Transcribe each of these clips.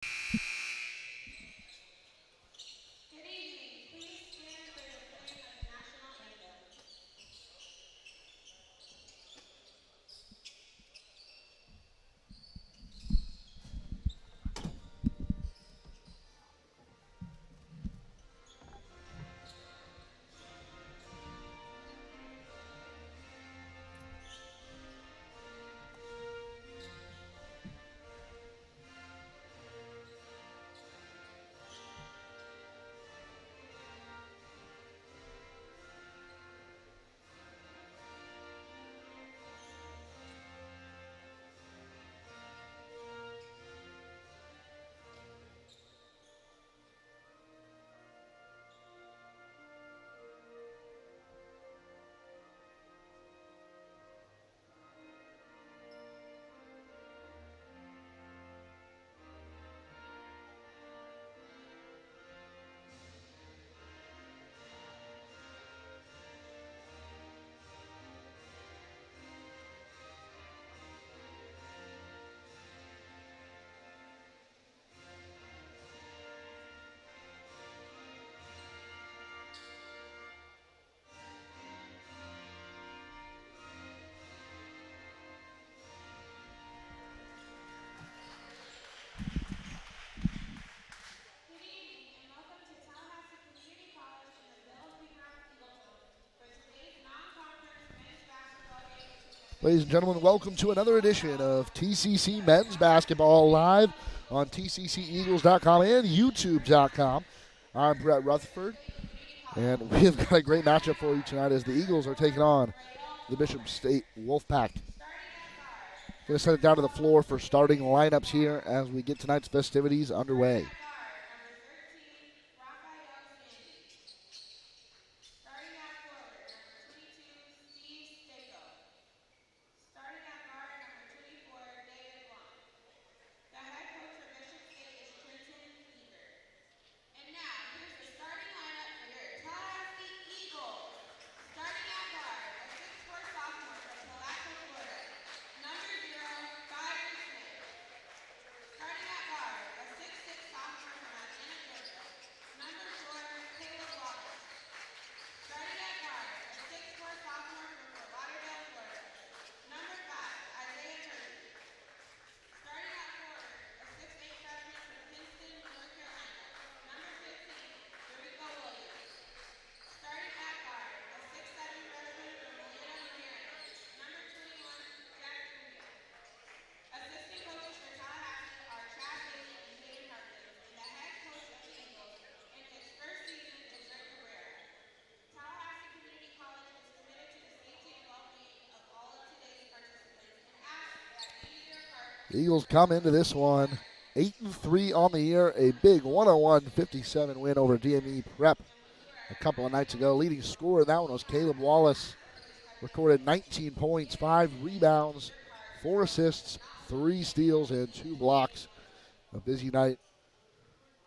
Good evening and welcome to Tallahassee Community College in the Bill Peacock Eagledome for today's non-conference men's basketball game between the Ladies and gentlemen, welcome to another edition of TCC Men's Basketball Live on TCCEagles.com and YouTube.com. I'm Brett Rutherford, and we've got a great matchup for you tonight as the Eagles are taking on the Bishop State Wolfpack. Going to send it down to the floor for starting lineups here as we get tonight's festivities underway. And now, here's the starting lineup for your Tallahassee Eagles. Starting at guard, a 6'4" sophomore from Tallahassee, Florida. Number 0, Byron Smith. Starting at guard, a 6'6" sophomore from Atlanta, Georgia. Number 4, Caleb Wallace. Starting at guard, a 6'4" sophomore from Fort Lauderdale, Florida. Number 5, Isaiah Kirby. Starting at forward, a 6'8" freshman from Kinston, North Carolina. Number 15, Dorico Williams. Starting at guard, a 6'7" freshman from Molina, Maryland. Number 21, Jack Cunha. Assistant coaches for Tallahassee are Chad Bailey and Hayden Harkins, and the head coach of the Eagles in his first season is Rick Cabrera. Tallahassee Community College is committed to the safety and well-being of all of today's participants and asks that you do your part. The Eagles come into this one 8-3 on the year, a big 101-57 win over DME Prep a couple of nights ago. Leading scorer in that one was Caleb Wallace. Recorded 19 points, 5 rebounds, 4 assists, 3 steals, and 2 blocks. A busy night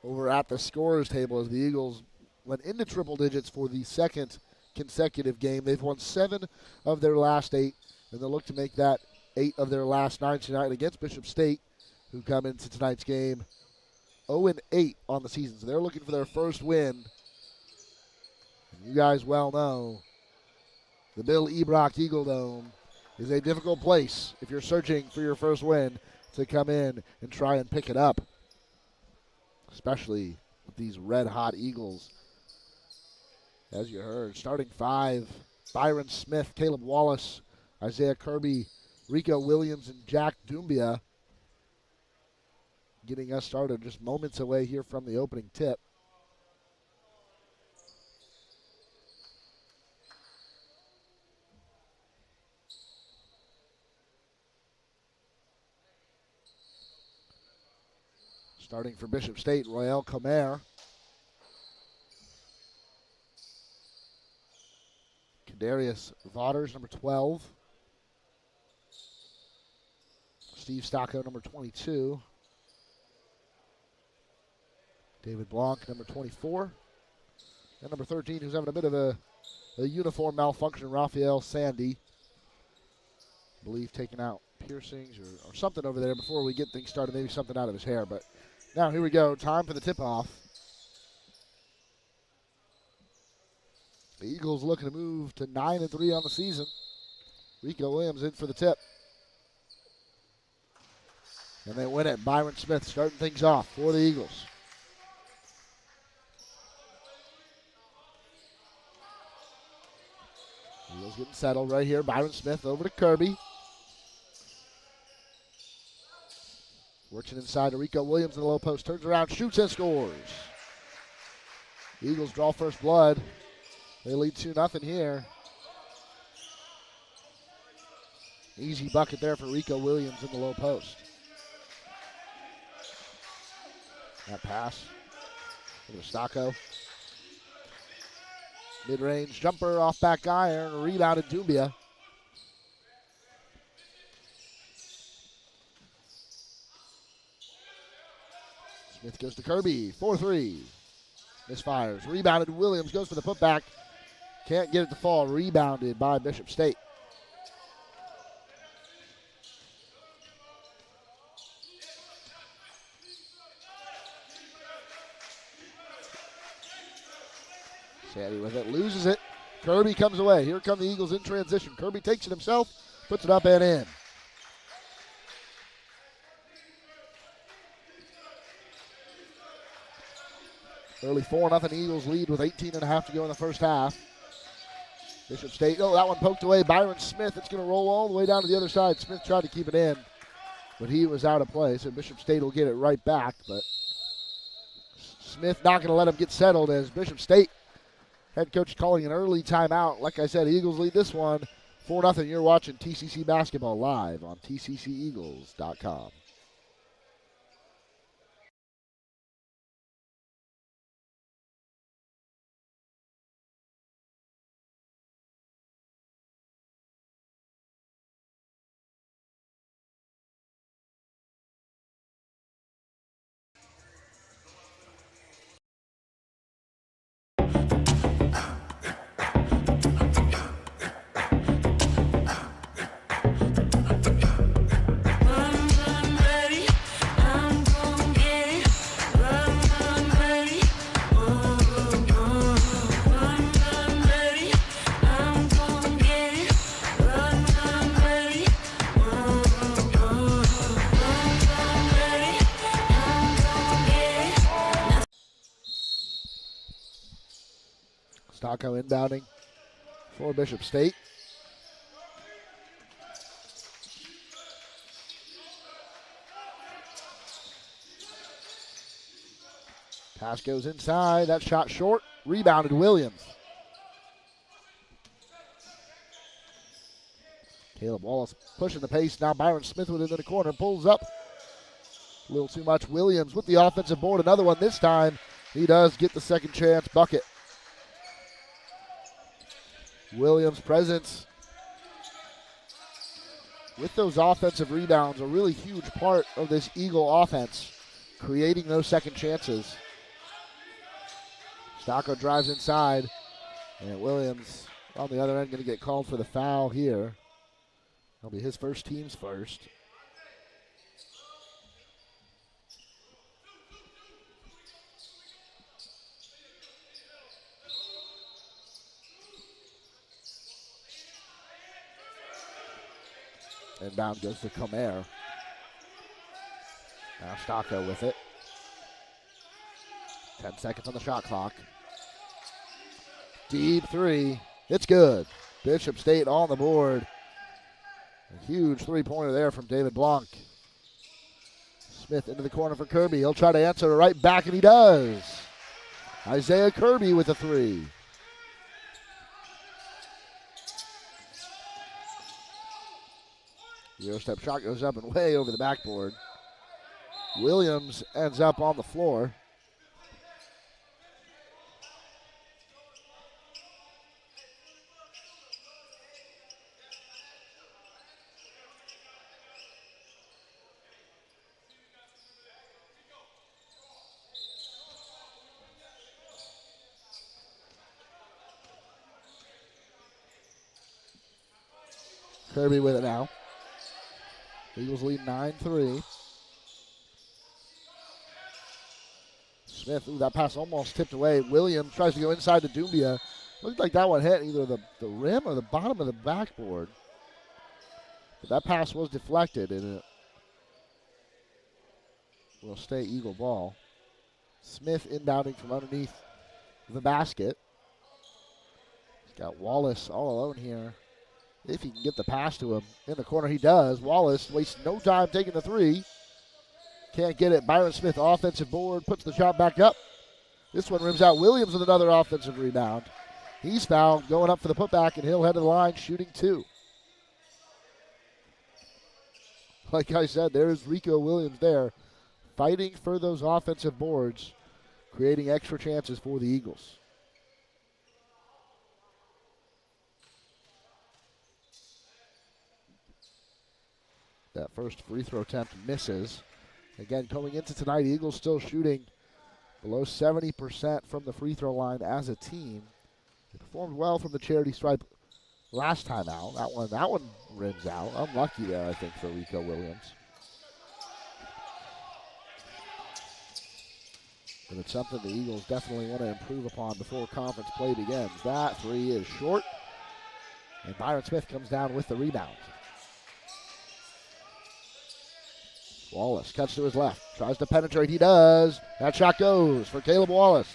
over at the scorers table as the Eagles went into triple digits for the second consecutive game. They've won 7 of their last 8, and they'll look to make that 8 of their last 9 tonight against Bishop State, who come into tonight's game 0-8 on the season. So they're looking for their first win. And you guys well know the Bill Ebrock Eagledome is a difficult place if you're searching for your first win to come in and try and pick it up, especially with these red-hot Eagles. As you heard, starting 5, Byron Smith, Caleb Wallace, Isaiah Kirby, Rico Williams, and Jack Doumbia getting us started just moments away here from the opening tip. Starting for Bishop State, Royale Comer. Kadarius Vaughters, number 12. Steve Stocco, number 22. David Blanc, number 24. And number 13, who's having a bit of a uniform malfunction, Raphael Sandy. I believe taking out piercings or something over there before we get things started. Maybe something out of his hair, but Now here we go. Time for the tip-off. The Eagles looking to move to 9-3 on the season. Rico Williams in for the tip. And they win it. Byron Smith starting things off for the Eagles. Eagles getting settled right here. Byron Smith over to Kirby. Works it inside to Rico Williams in the low post. Turns around, shoots and scores. Eagles draw first blood. They lead 2-0 here. Easy bucket there for Rico Williams in the low post. That pass over to Stocco. Mid-range jumper off back iron. Rebounded Dumbia. Smith goes to Kirby. 4-3. Misfires. Rebounded Williams. Goes for the putback. Can't get it to fall. Rebounded by Bishop State. Sandy with it, loses it. Kirby comes away. Here come the Eagles in transition. Kirby takes it himself, puts it up and in. Early 4-0 Eagles lead with 18.5 to go in the first half. Bishop State, oh, that one poked away. Byron Smith, it's going to roll all the way down to the other side. Smith tried to keep it in, but he was out of play, so Bishop State will get it right back. But Smith not going to let him get settled as Bishop State head coach calling an early timeout. Like I said, Eagles lead this one 4-0. You're watching TCC basketball live on tcceagles.com. Stocco inbounding for Bishop State. Pass goes inside. That shot short. Rebounded Williams. Caleb Wallace pushing the pace. Now Byron Smith with it in the corner. Pulls up. A little too much. Williams with the offensive board. Another one this time. He does get the second chance bucket. Williams' presence with those offensive rebounds, a really huge part of this Eagle offense, creating those second chances. Stocco drives inside, and Williams on the other end going to get called for the foul here. That'll be his first, team's first. Inbound goes to Comer. Now Stocco with it. 10 seconds on the shot clock. Deep three. It's good. Bishop State on the board. A huge three-pointer there from David Blanc. Smith into the corner for Kirby. He'll try to answer it right back, and he does. Isaiah Kirby with a three. Euro step shot goes up and way over the backboard. Williams ends up on the floor. Kirby with it now. Eagles lead 9-3. Smith, ooh, that pass almost tipped away. Williams tries to go inside to Dumbia. Looked like that one hit either the rim or the bottom of the backboard. But that pass was deflected, and it will stay Eagle ball. Smith inbounding from underneath the basket. He's got Wallace all alone here. If he can get the pass to him in the corner, he does. Wallace wastes no time taking the three. Can't get it. Byron Smith, offensive board, puts the shot back up. This one rims out. Williams with another offensive rebound. He's fouled, going up for the putback, and he'll head to the line, shooting two. Like I said, there's Rico Williams there, fighting for those offensive boards, creating extra chances for the Eagles. That first free throw attempt misses. Again, coming into tonight, Eagles still shooting below 70% from the free throw line as a team. They performed well from the charity stripe last time out. That one rims out. Unlucky there, I think, for Rico Williams. But it's something the Eagles definitely want to improve upon before conference play begins. That three is short, and Byron Smith comes down with the rebound. Wallace cuts to his left, tries to penetrate. He does. That shot goes for Caleb Wallace.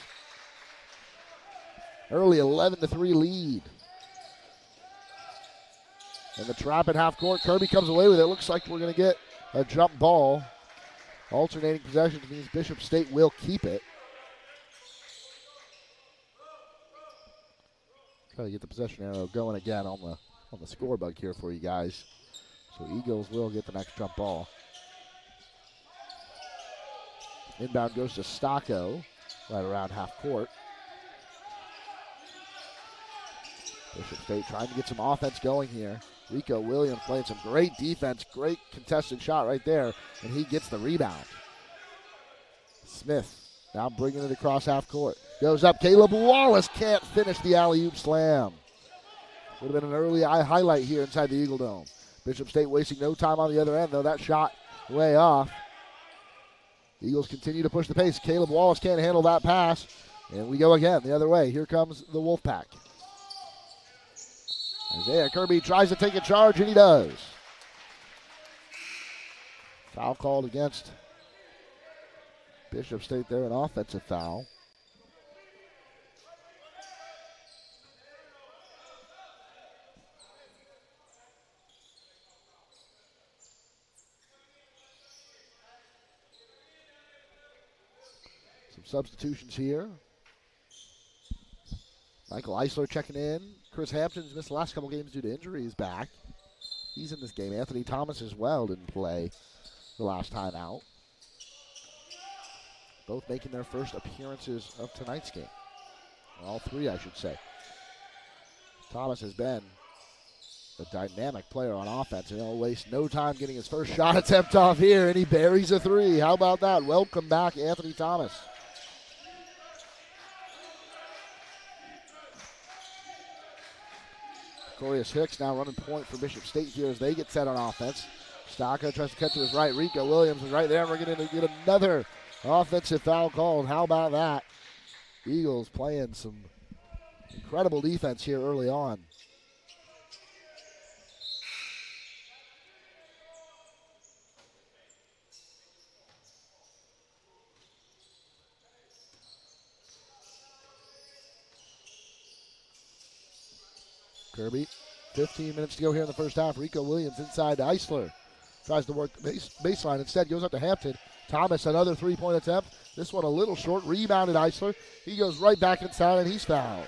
Early 11-3 lead. And the trap at half court. Kirby comes away with it. Looks like we're going to get a jump ball. Alternating possessions means Bishop State will keep it. Try to get the possession arrow going again on the scorebook here for you guys. So Eagles will get the next jump ball. Inbound goes to Stocco, right around half court. Bishop State trying to get some offense going here. Rico Williams playing some great defense, great contested shot right there, and he gets the rebound. Smith now bringing it across half court. Goes up, Caleb Wallace can't finish the alley-oop slam. Would have been an early highlight here inside the Eagle Dome. Bishop State wasting no time on the other end, though that shot way off. Eagles continue to push the pace. Caleb Wallace can't handle that pass. And we go again the other way. Here comes the Wolfpack. Isaiah Kirby tries to take a charge, and he does. Foul called against Bishop State there, an offensive foul. Substitutions here. Michael Eisler checking in. Chris Hampton's missed the last couple games due to injuries back. He's in this game. Anthony Thomas as well didn't play the last time out. Both making their first appearances of tonight's game. All three, I should say. Thomas has been a dynamic player on offense, and he'll waste no time getting his first shot attempt off here, and he buries a three. How about that? Welcome back, Anthony Thomas. Corius Hicks now running point for Bishop State here as they get set on offense. Stocco tries to cut to his right. Rico Williams is right there, and we're going to get another offensive foul called. How about that? Eagles playing some incredible defense here early on. Kirby, 15 minutes to go here in the first half. Rico Williams inside to Eisler. Tries to work the baseline. Instead goes up to Hampton. Thomas, another three-point attempt. This one a little short. Rebounded Eisler. He goes right back inside, and he's fouled.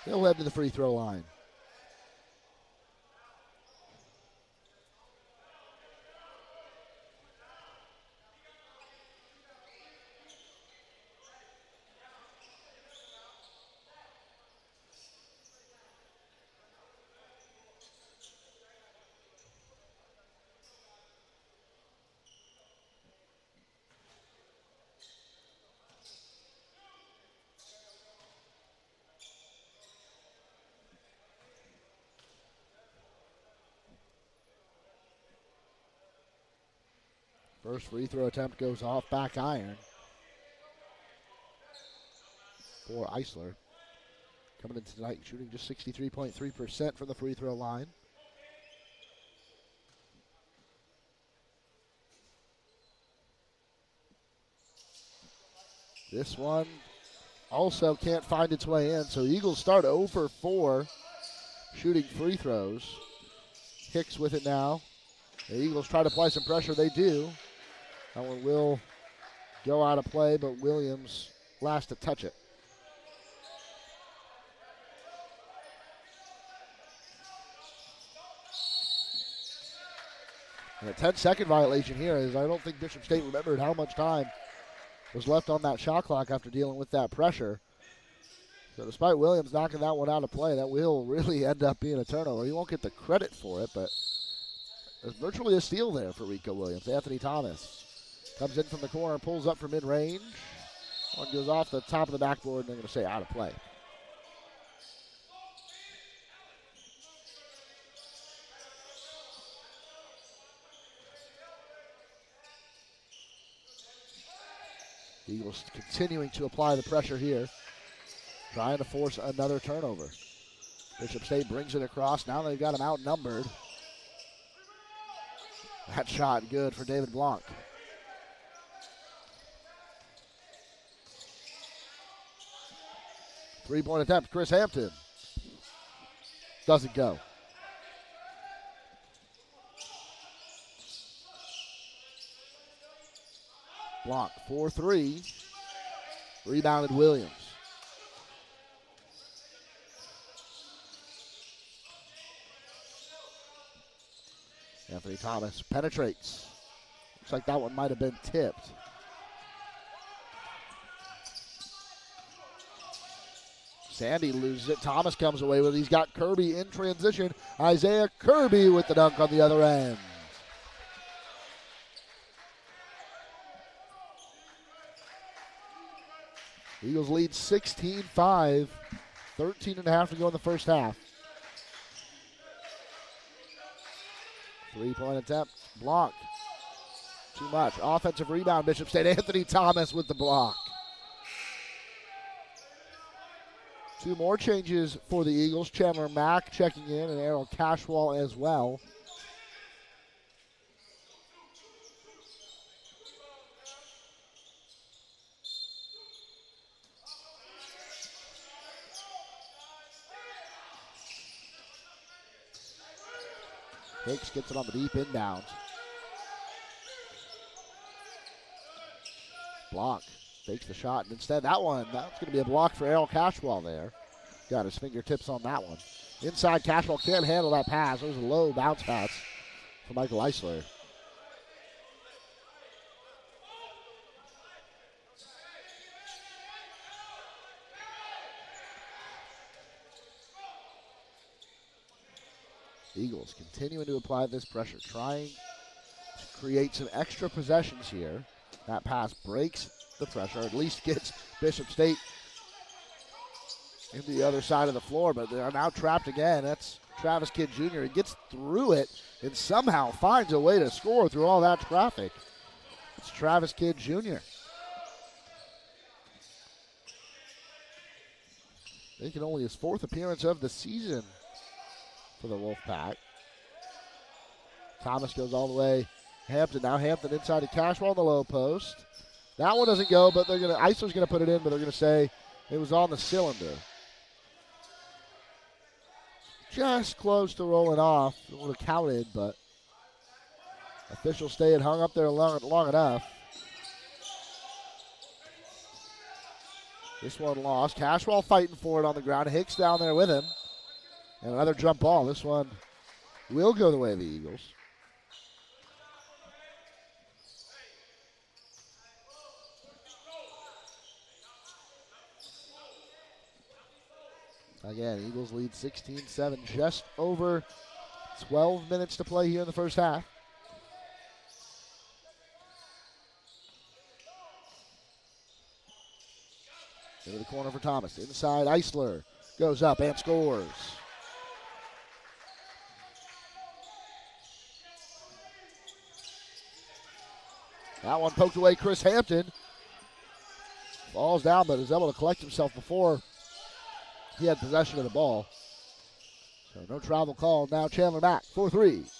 He'll head to the free throw line. First free throw attempt goes off back iron for Eisler. Coming into tonight shooting just 63.3% from the free throw line. This one also can't find its way in, so Eagles start 0 for 4 shooting free throws. Hicks with it now. The Eagles try to apply some pressure. They do. That one will go out of play, but Williams last to touch it. And a 10-second violation here is I don't think Bishop State remembered how much time was left on that shot clock after dealing with that pressure. So despite Williams knocking that one out of play, that will really end up being a turnover. He won't get the credit for it, but there's virtually a steal there for Rico Williams. Anthony Thomas comes in from the corner, pulls up for mid-range. One goes off the top of the backboard, and they're going to say out of play. Eagles continuing to apply the pressure here, trying to force another turnover. Bishop State brings it across. Now they've got him outnumbered. That shot good for David Blanc. Three-point attempt, Chris Hampton. Doesn't go. Blanc, 4-3. Rebounded Williams. Anthony Thomas penetrates. Looks like that one might have been tipped. Sandy loses it. Thomas comes away with it. He's got Kirby in transition. Isaiah Kirby with the dunk on the other end. Eagles lead 16-5. 13.5 to go in the first half. Three-point attempt. Block. Too much. Offensive rebound, Bishop State. Anthony Thomas with the block. Two more changes for the Eagles. Chandler Mack checking in and Errol Cashwell as well. Hicks gets it on the deep inbound. Block. Takes the shot, and instead that's going to be a block for Errol Cashwell there. Got his fingertips on that one. Inside, Cashwell can't handle that pass. It was a low bounce pass for Michael Eisler. Eagles continuing to apply this pressure, trying to create some extra possessions here. That pass breaks the pressure, at least gets Bishop State into the other side of the floor, but they are now trapped again. That's Travis Kidd Jr. He gets through it and somehow finds a way to score through all that traffic. It's Travis Kidd Jr. Making only his fourth appearance of the season for the Wolfpack. Thomas goes all the way. Hampton, now Hampton inside to Cashwell on the low post. That one doesn't go, but Eisler's gonna put it in, but they're gonna say it was on the cylinder. Just close to rolling off. It would have counted, but officials stayed hung up there long enough. This one lost. Cashwell fighting for it on the ground. Hicks down there with him. And another jump ball. This one will go the way of the Eagles. Again, Eagles lead 16-7, just over 12 minutes to play here in the first half. Into the corner for Thomas. Inside, Eisler goes up and scores. That one poked away Chris Hampton. Falls down, but is able to collect himself before he had possession of the ball. So no travel call. Now Chandler Mack, 4-3.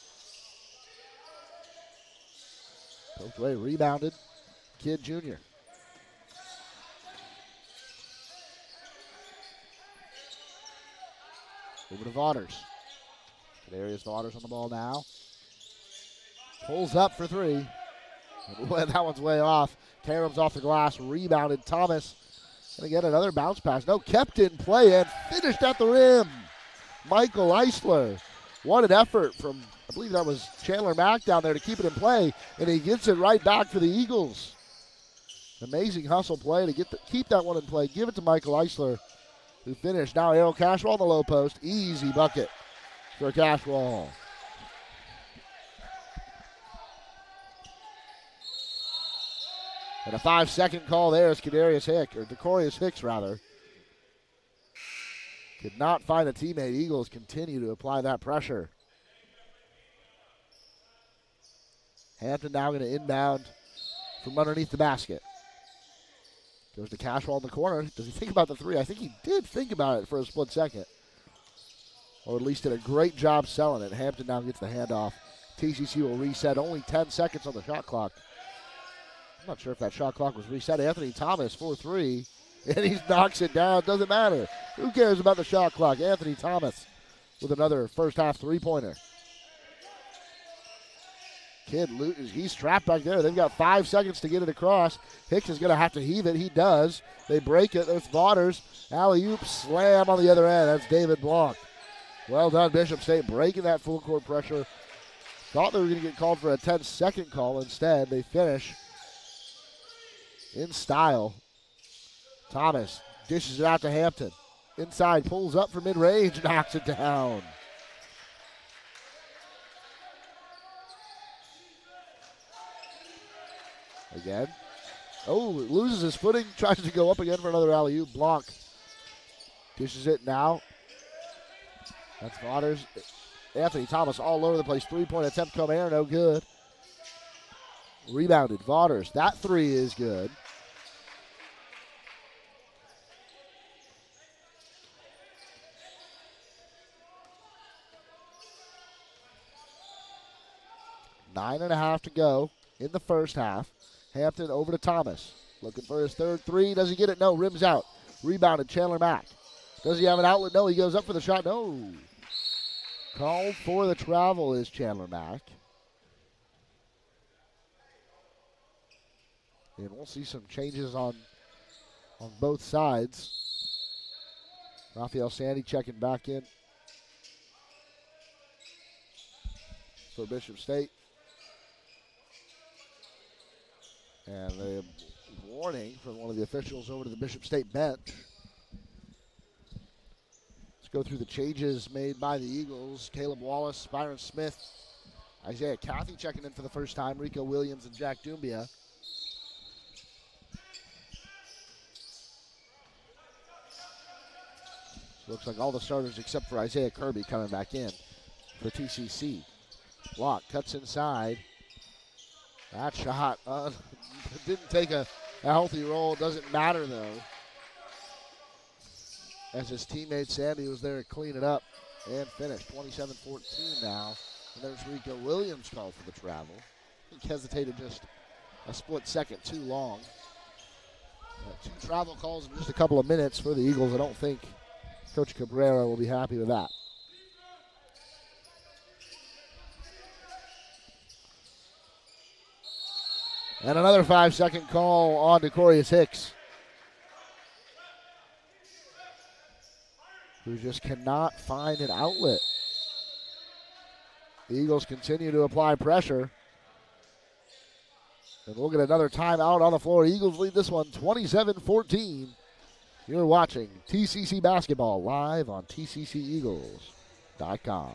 Poked away, rebounded. Kidd Jr. Over to Vaughters. Kadarius Vaughters on the ball now. Pulls up for three. That one's way off. Karam's off the glass. Rebounded. Thomas going to get another bounce pass. No, kept in play and finished at the rim. Michael Eisler. What an effort from, I believe that was Chandler Mack down there to keep it in play. And he gets it right back for the Eagles. Amazing hustle play to keep that one in play. Give it to Michael Eisler, who finished. Now Errol Cashwell on the low post. Easy bucket for Cashwell. And a 5-second call there is Decorius Hicks rather. Could not find a teammate. Eagles continue to apply that pressure. Hampton now going to inbound from underneath the basket. Goes to Cashwell in the corner. Does he think about the three? I think he did think about it for a split second. Or at least did a great job selling it. Hampton now gets the handoff. TCC will reset. Only 10 seconds on the shot clock. I'm not sure if that shot clock was reset. Anthony Thomas, 4-3. And he knocks it down. Doesn't matter. Who cares about the shot clock? Anthony Thomas with another first half three-pointer. Kidd, he's trapped back there. They've got 5 seconds to get it across. Hicks is going to have to heave it. He does. They break it. There's Vaughters. Alley-oop slam on the other end. That's David Blanc. Well done, Bishop State, breaking that full court pressure. Thought they were going to get called for a 10-second call. Instead, they finish in style. Thomas dishes it out to Hampton. Inside, pulls up for mid-range, knocks it down. Again. Oh, loses his footing, tries to go up again for another alley-oop. Blanc dishes it now. That's Vaughters. Anthony Thomas all over the place. Three-point attempt come air, no good. Rebounded, Vaughters. That three is good. Nine and a half to go in the first half. Hampton over to Thomas. Looking for his third three. Does he get it? No. Rims out. Rebounded. Chandler Mack. Does he have an outlet? No. He goes up for the shot. No. Called for the travel is Chandler Mack. And we'll see some changes on both sides. Raphael Sandy checking back in for Bishop State. And a warning from one of the officials over to the Bishop State bench. Let's go through the changes made by the Eagles. Caleb Wallace, Byron Smith, Isaiah Cathy checking in for the first time, Rico Williams and Jack Doumbia. So looks like all the starters except for Isaiah Kirby coming back in for TCC. Block cuts inside. That shot didn't take a healthy roll. Doesn't matter, though, as his teammate Sandy was there to clean it up and finish. 27-14 now. And there's Rico Williams called for the travel. He hesitated just a split second too long. 2 travel calls in just a couple of minutes for the Eagles. I don't think Coach Cabrera will be happy with that. And another 5-second call on Decorius Hicks, who just cannot find an outlet. The Eagles continue to apply pressure. And we'll get another timeout on the floor. Eagles lead this one 27-14. You're watching TCC Basketball live on TCCEagles.com.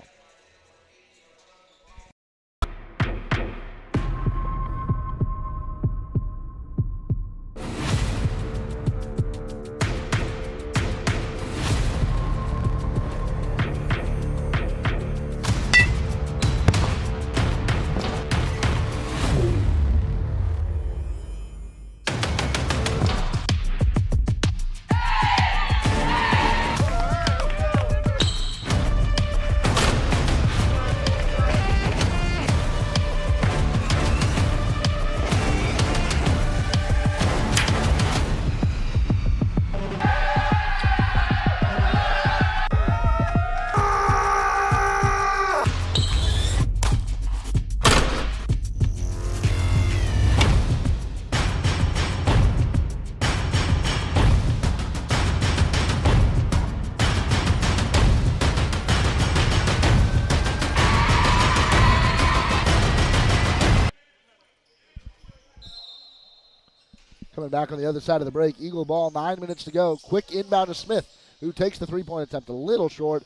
Coming back on the other side of the break. Eagle ball, 9 minutes to go. Quick inbound to Smith, who takes the three-point attempt a little short.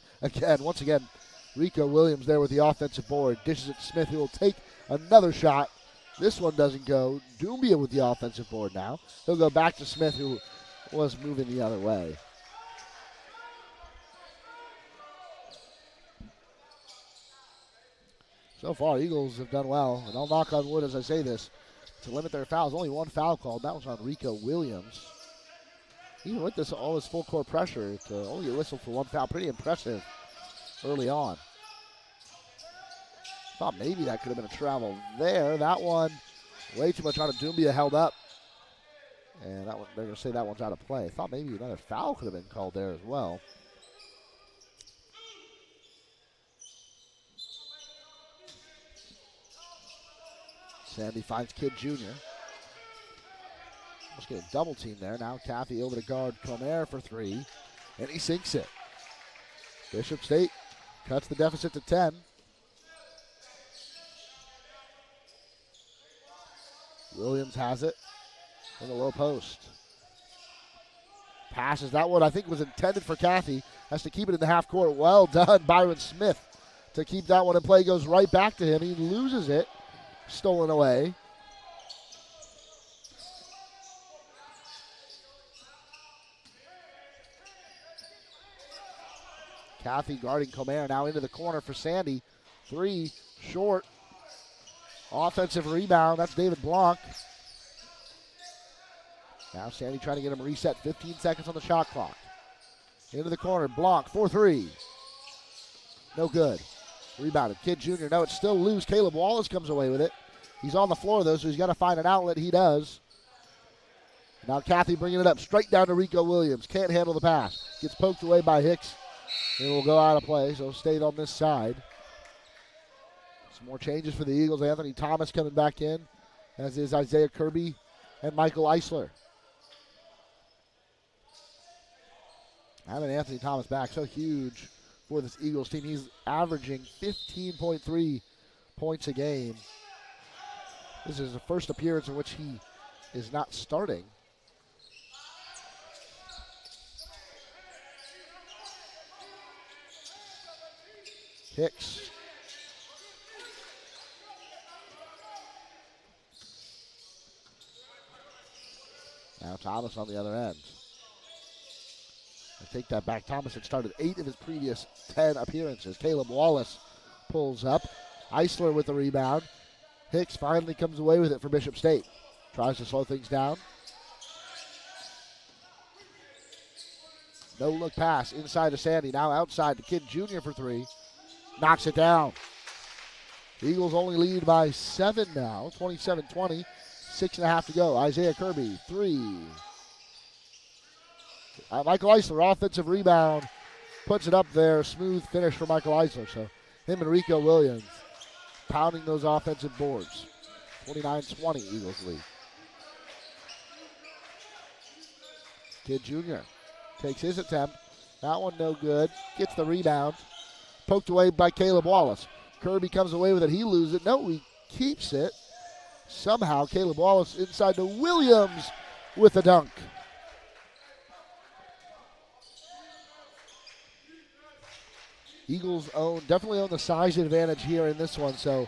Once again, Rico Williams there with the offensive board. Dishes it to Smith, who will take another shot. This one doesn't go. Doumbia with the offensive board now. He'll go back to Smith, who was moving the other way. So far, Eagles have done well, and I'll knock on wood as I say this, to limit their fouls. Only one foul called. That was on Rico Williams. Even with this, all this full court pressure, to only get whistled for one foul, pretty impressive early on. Thought maybe that could have been a travel there. That one, way too much on it. Doumbia held up. And that one, they're going to say that one's out of play. Thought maybe another foul could have been called there as well. Sandy finds Kidd Jr. Almost getting double team there. Now Caffey over to guard Comer for three. And he sinks it. Bishop State cuts the deficit to 10. Williams has it in the low post. Passes that one, I think was intended for Caffey. Has to keep it in the half court. Well done, Byron Smith, to keep that one in play. Goes right back to him. He loses it. Stolen away. Caffey guarding Comer now into the corner for Sandy. Three, short. Offensive rebound, that's David Blanc. Now Sandy trying to get him reset. 15 seconds on the shot clock. Into the corner, Blanc, 4-3. No good. Rebounded. Kidd Jr., no, it's still loose. Caleb Wallace comes away with it. He's on the floor, though, so he's got to find an outlet. He does. Now Caffey bringing it up straight down to Rico Williams. Can't handle the pass. Gets poked away by Hicks. It will go out of play, so stayed on this side. Some more changes for the Eagles. Anthony Thomas coming back in, as is Isaiah Kirby and Michael Eisler. Having Anthony Thomas back, so huge for this Eagles team. He's averaging 15.3 points a game. This is the first appearance in which he is not starting. Hicks. Now Thomas on the other end. I take that back. Thomas had started 8 of his previous 10 appearances. Caleb Wallace pulls up. Eisler with the rebound. Hicks finally comes away with it for Bishop State. Tries to slow things down. No look pass inside to Sandy. Now outside to Kidd Jr. for three. Knocks it down. The Eagles only lead by 7 now. 27-20. 6.5 to go. Isaiah Kirby, three. Michael Eisler, offensive rebound. Puts it up there. Smooth finish for Michael Eisler. So him and Rico Williams pounding those offensive boards. 29-20 Eagles lead. Kidd Jr. takes his attempt. That one no good. Gets the rebound. Poked away by Caleb Wallace. Kirby comes away with it. He loses it. No, he keeps it. Somehow Caleb Wallace inside to Williams with a dunk. Eagles definitely own the size advantage here in this one, so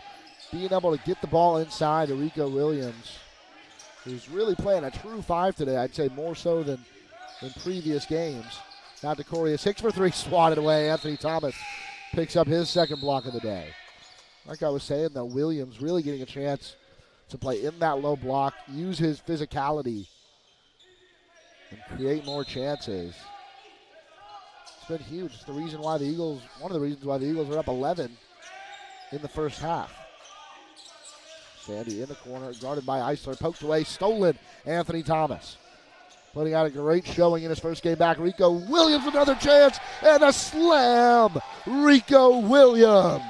being able to get the ball inside to Rico Williams, who's really playing a true 5 today, I'd say more so than in previous games. Now to Corey, 6 for 3, swatted away. Anthony Thomas picks up his second block of the day. Like I was saying, though, Williams really getting a chance to play in that low block, use his physicality, and create more chances. It's been huge. It's the reason why the Eagles, one of the reasons why the Eagles are up 11 in the first half. Sandy in the corner, guarded by Eisler, poked away, stolen. Anthony Thomas putting out a great showing in his first game back. Rico Williams, another chance, and a slam. Rico Williams.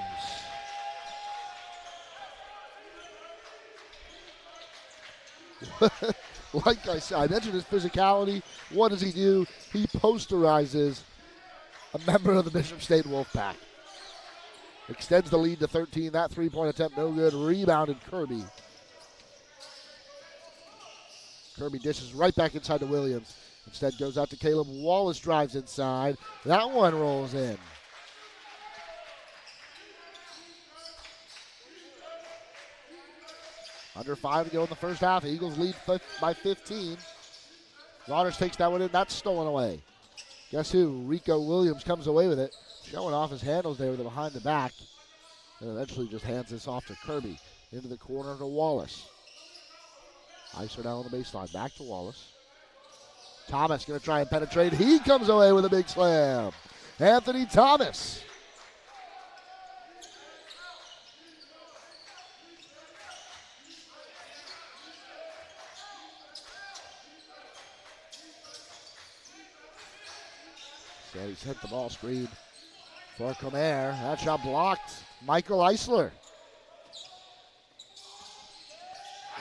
Like I said, I mentioned his physicality. What does he do? He posterizes a member of the Bishop State Wolfpack. Extends the lead to 13. That three-point attempt no good. Rebounded Kirby. Kirby dishes right back inside to Williams. Instead goes out to Caleb. Wallace drives inside. That one rolls in. Under 5 to go in the first half. Eagles lead by 15. Waters takes that one in. That's stolen away. Guess who? Rico Williams comes away with it. Showing off his handles there with it behind the back. And eventually just hands this off to Kirby. Into the corner to Wallace. Icer down on the baseline. Back to Wallace. Thomas going to try and penetrate. He comes away with a big slam. Anthony Thomas. Sandy's hit the ball screen for Comer. That shot blocked. Michael Eisler.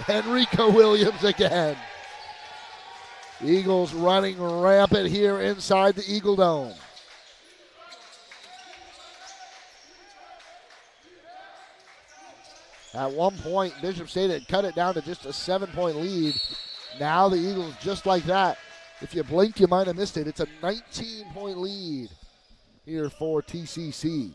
Enrico Williams again. Eagles running rampant here inside the Eagle Dome. At one point, Bishop State had cut it down to just a 7-point lead. Now the Eagles, just like that, if you blink, you might have missed it. It's a 19-point lead here for TCC.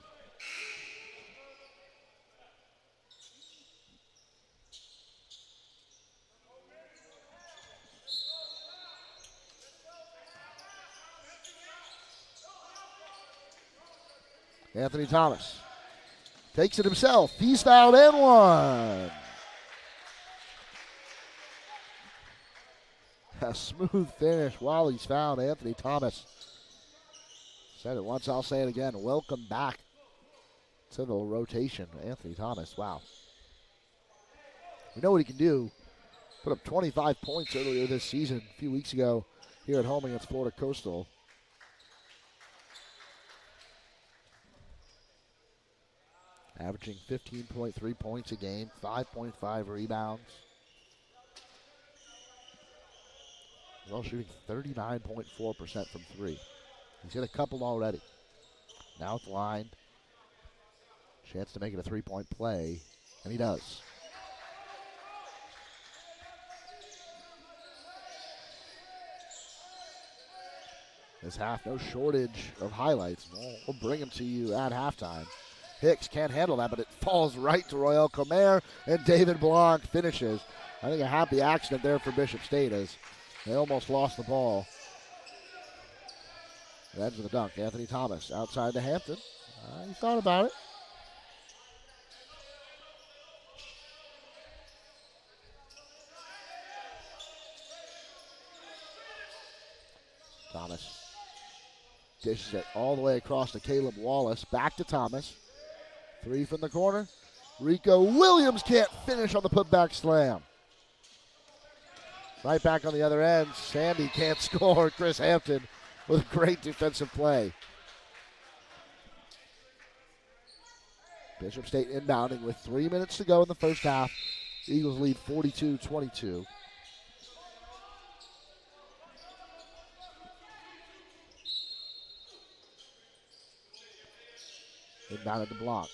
Anthony Thomas takes it himself. He's fouled and one. A smooth finish while he's fouled. Anthony Thomas. Said it once, I'll say it again. Welcome back to the rotation. Anthony Thomas, wow. We know what he can do. Put up 25 points earlier this season, a few weeks ago, here at home against Florida Coastal. Averaging 15.3 points a game, 5.5 rebounds. He's also shooting 39.4% from three. He's hit a couple already. Now at the line. Chance to make it a three-point play, and he does. This half, no shortage of highlights. We'll bring them to you at halftime. Hicks can't handle that, but it falls right to Royal Comer, and David Blanc finishes. I think a happy accident there for Bishop State as they almost lost the ball. That's the dunk. Anthony Thomas outside to Hampton. He thought about it. Thomas dishes it all the way across to Caleb Wallace. Back to Thomas. Three from the corner. Rico Williams can't finish on the putback slam. Right back on the other end. Sandy can't score. Chris Hampton with great defensive play. Bishop State inbounding with 3 minutes to go in the first half. Eagles lead 42-22. Inbounded to Blanc.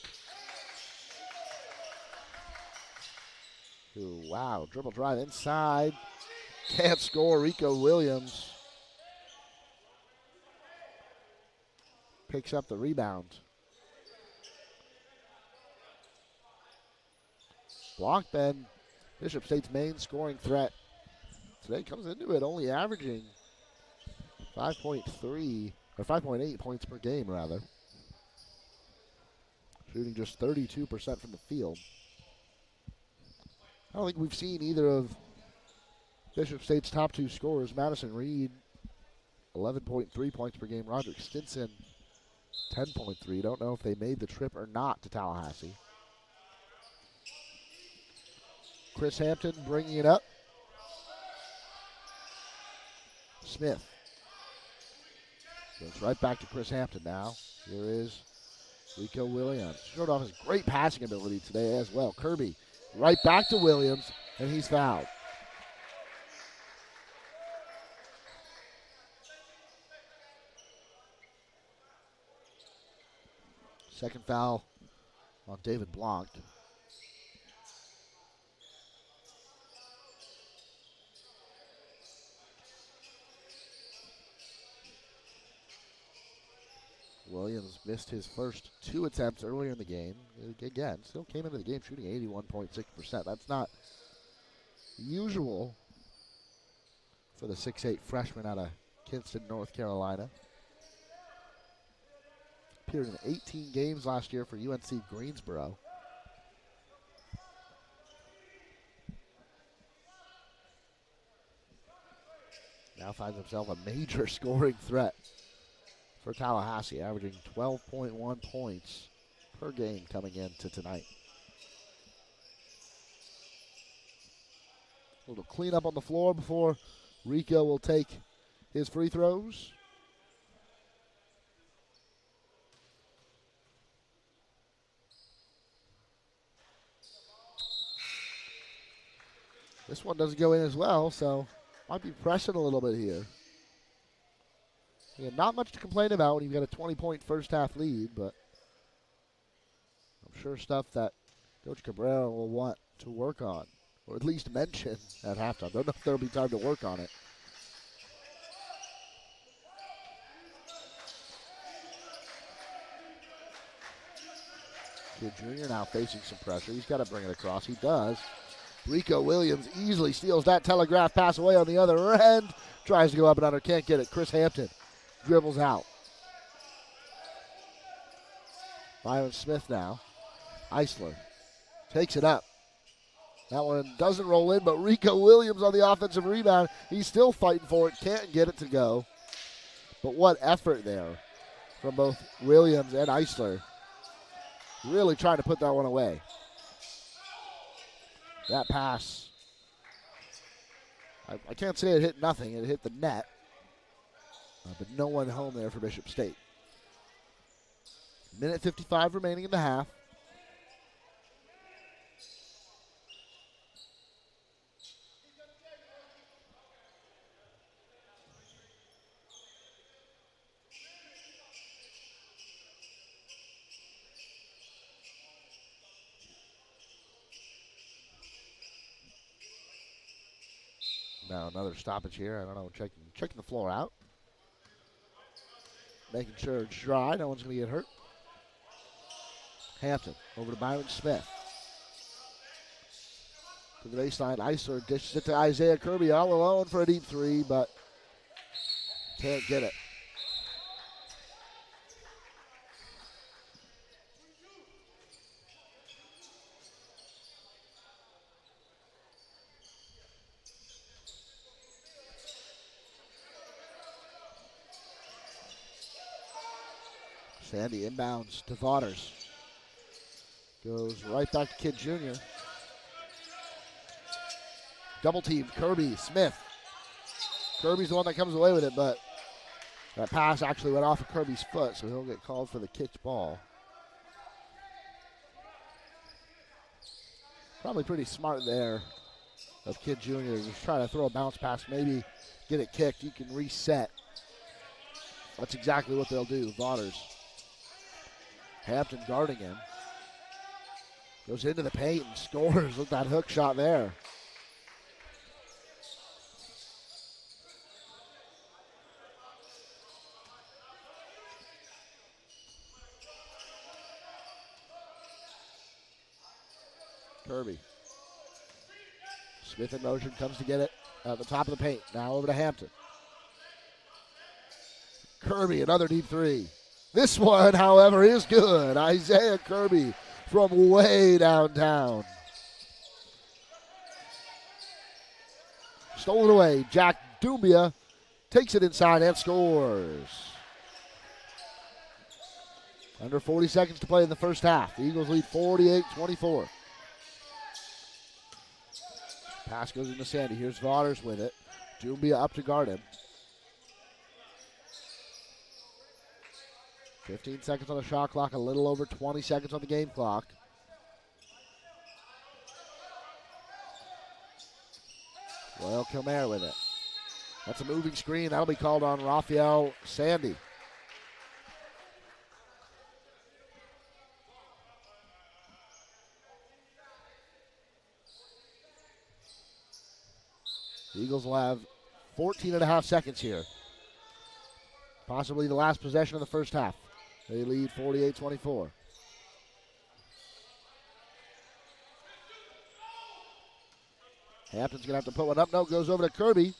Ooh, wow, dribble drive inside. Can't score. Rico Williams picks up the rebound. Blanc then, Bishop State's main scoring threat today, comes into it only averaging 5.3 or 5.8 points per game rather. Shooting just 32% from the field. I don't think we've seen either of Bishop State's top two scorers. Madison Reed, 11.3 points per game. Roderick Stinson, 10.3. Don't know if they made the trip or not to Tallahassee. Chris Hampton bringing it up. Smith. Goes right back to Chris Hampton now. Here is Rico Williams. Showed off his great passing ability today as well. Kirby right back to Williams, and he's fouled. Second foul on David Blanc. Williams missed his first 2 attempts earlier in the game. Again, still came into the game shooting 81.6%. That's not usual for the 6'8 freshman out of Kinston, North Carolina. Appeared in 18 games last year for UNC Greensboro. Now finds himself a major scoring threat for Tallahassee, averaging 12.1 points per game coming into tonight. A little cleanup on the floor before Rico will take his free throws. This one doesn't go in as well, so might be pressing a little bit here. Again, not much to complain about when you've got a 20-point first-half lead, but I'm sure stuff that Coach Cabrera will want to work on, or at least mention at halftime. Don't know if there'll be time to work on it. Kid Jr. now facing some pressure. He's got to bring it across. He does. Rico Williams easily steals that telegraph pass away on the other end. Tries to go up and under, can't get it. Chris Hampton dribbles out. Byron Smith now. Eisler takes it up. That one doesn't roll in, but Rico Williams on the offensive rebound. He's still fighting for it, can't get it to go. But what effort there from both Williams and Eisler. Really trying to put that one away. That pass, I can't say it hit nothing. It hit the net, but no one home there for Bishop State. Minute 55 remaining in the half. Now another stoppage here. I don't know, checking the floor out. Making sure it's dry. No one's going to get hurt. Hampton over to Byron Smith. To the baseline. Eisler dishes it to Isaiah Kirby all alone for a deep three, but can't get it. Sandy inbounds to Vaughters. Goes right back to Kid Jr. Double team, Kirby, Smith. Kirby's the one that comes away with it, but that pass actually went off of Kirby's foot, so he'll get called for the kicked ball. Probably pretty smart there of Kid Jr. Just trying to throw a bounce pass, maybe get it kicked. You can reset. That's exactly what they'll do, Vaughters. Hampton guarding him. Goes into the paint and scores with that hook shot there. Kirby. Smith in motion, comes to get it at the top of the paint. Now over to Hampton. Kirby, another deep three. This one, however, is good. Isaiah Kirby from way downtown. Stolen away. Jack Dumbia takes it inside and scores. Under 40 seconds to play in the first half. The Eagles lead 48-24. Pass goes into Sandy. Here's Vaughters with it. Dumbia up to guard him. 15 seconds on the shot clock, a little over 20 seconds on the game clock. Well, Kilmare with it. That's a moving screen. That'll be called on Raphael Sandy. The Eagles will have 14 and a half seconds here. Possibly the last possession of the first half. They lead 48-24. Hampton's going to have to put one up. No, goes over to Kirby.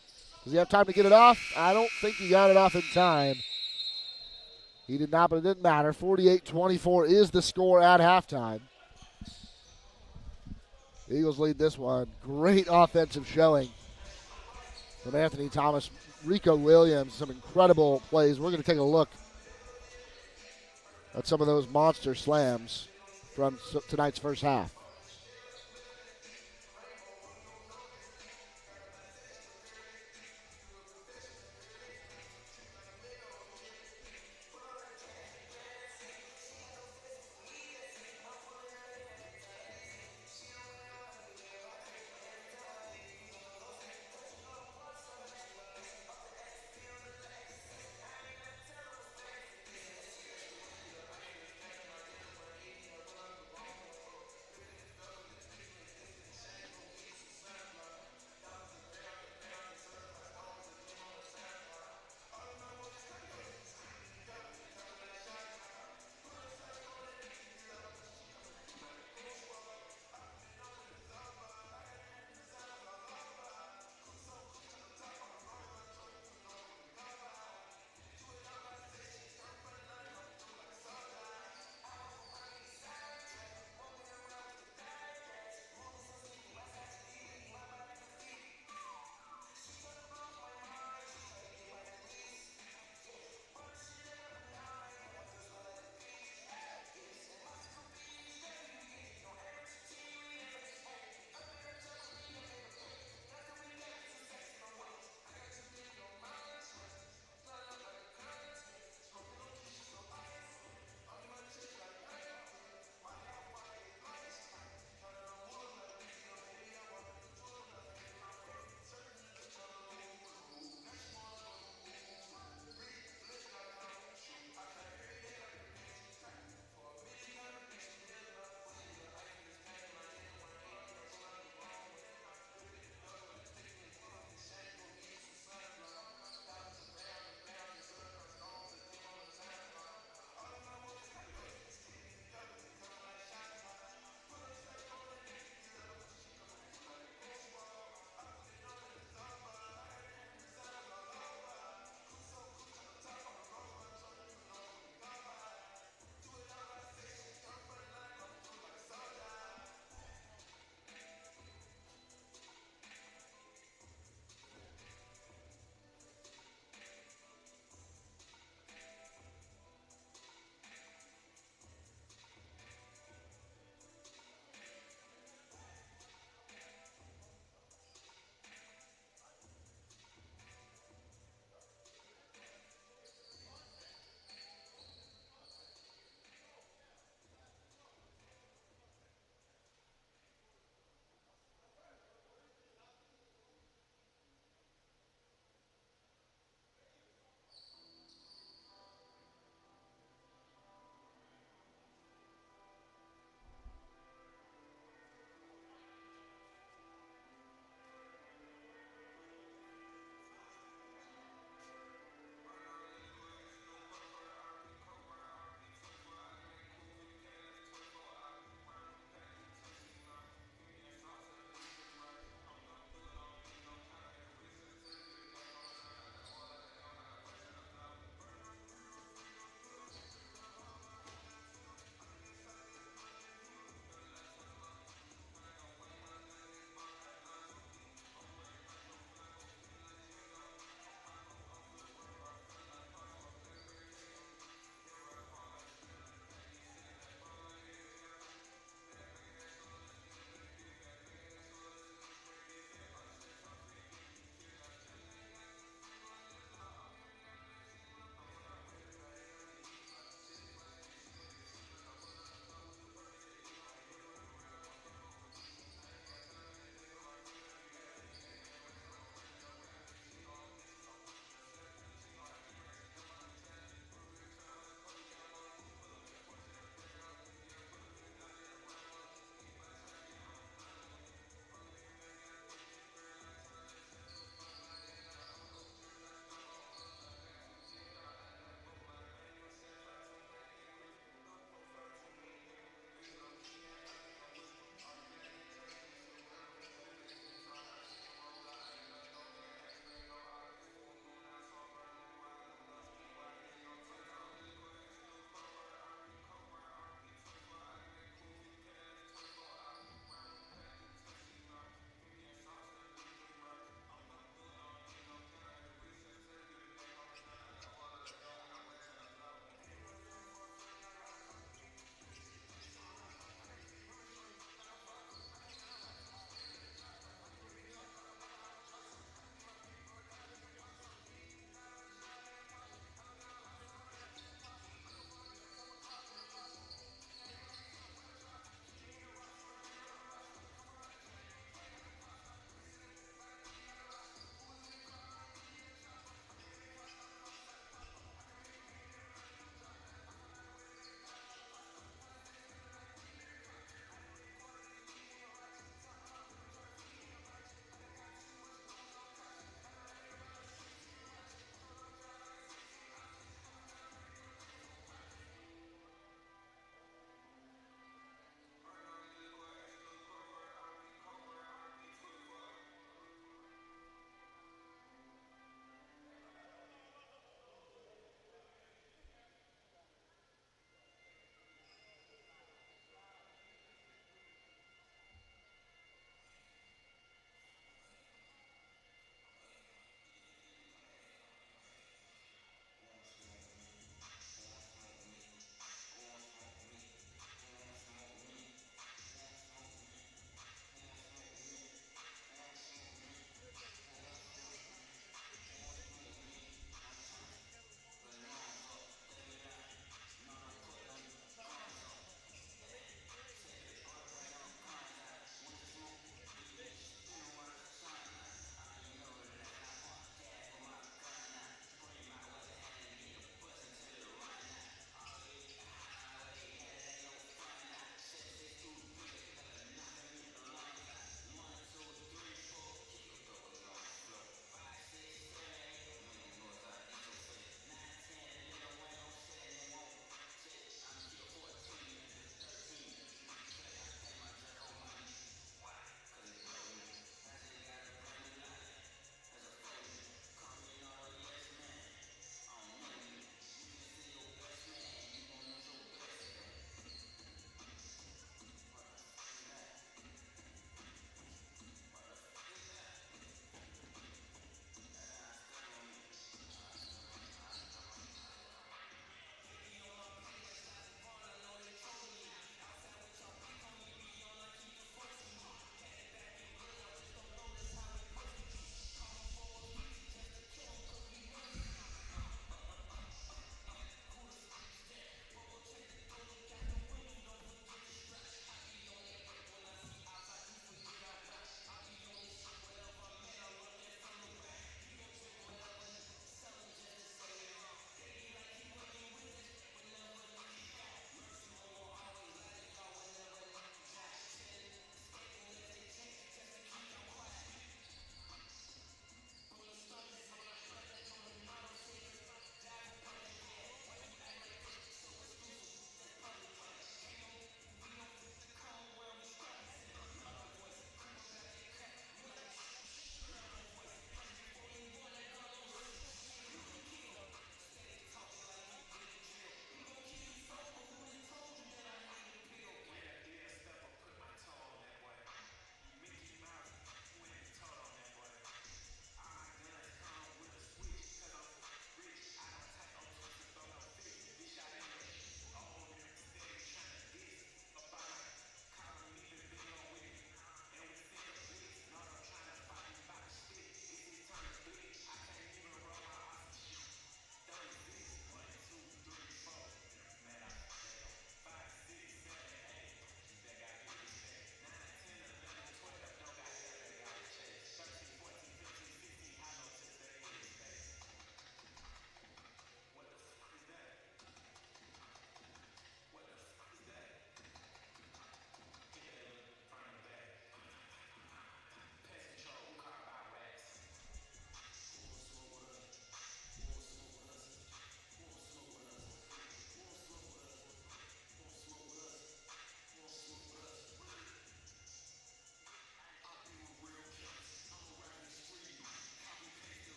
Does he have time to get it off? I don't think he got it off in time. He did not, but it didn't matter. 48-24 is the score at halftime. The Eagles lead this one. Great offensive showing from Anthony Thomas. Rico Williams, some incredible plays. We're going to take a look at some of those monster slams from tonight's first half.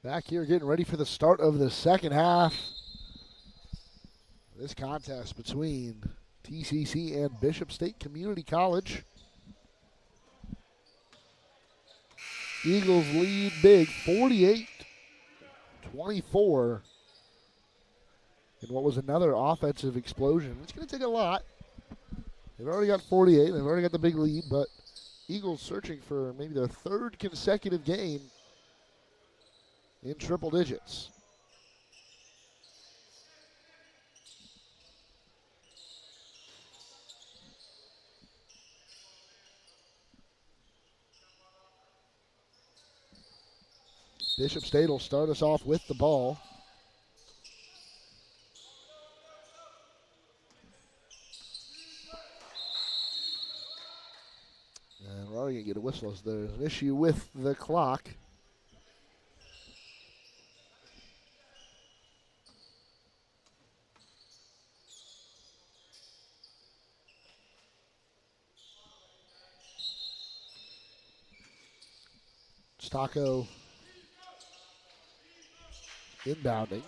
Back here getting ready for the start of the second half. This contest between TCC and Bishop State Community College. Eagles lead big, 48-24. In what was another offensive explosion. It's going to take a lot. They've already got 48. They've already got the big lead, but Eagles searching for maybe their third consecutive game in triple digits. Bishop State will start us off with the ball. And we're already going to get a whistle as there's an issue with the clock. Stocko inbounding.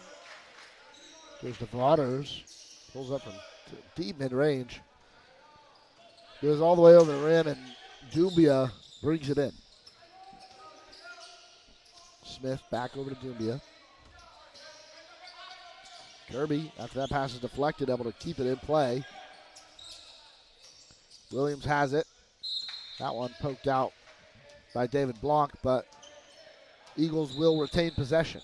Goes to Waters. Pulls up from deep mid-range. Goes all the way over the rim, and Dumbia brings it in. Smith back over to Dumbia. Kirby, after that pass is deflected, able to keep it in play. Williams has it. That one poked out by David Blanc, but Eagles will retain possession.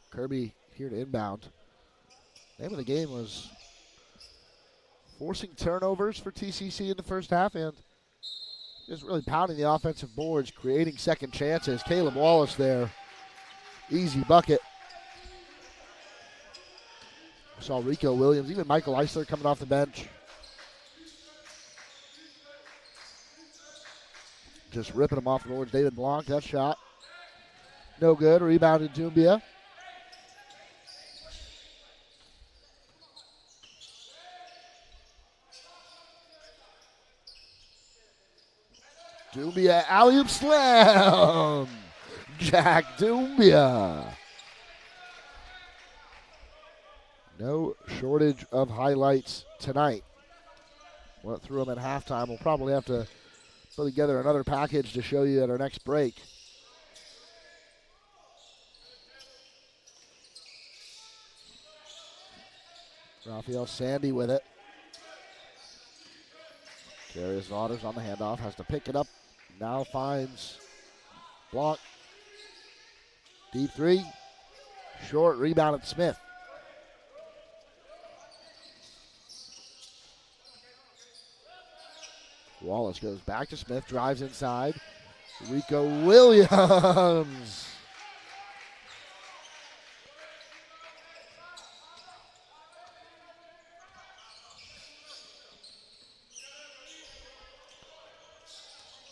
Kirby here to inbound. Name of the game was forcing turnovers for TCC in the first half and just really pounding the offensive boards, creating second chances. Caleb Wallace there. Easy bucket. We saw Rico Williams, even Michael Eisler coming off the bench. Just ripping them off the boards. David Blanc, that shot. No good. Rebounded Dumbia. Dumbia, alley-oop slam. Jack Dumbia. No shortage of highlights tonight. Went through them at halftime. We'll probably have to put together another package to show you at our next break. Raphael Sandy with it. Darius Waters on the handoff, has to pick it up. Now finds Blanc. Deep three. Short, rebounded Smith. Wallace goes back to Smith, drives inside. Rico Williams.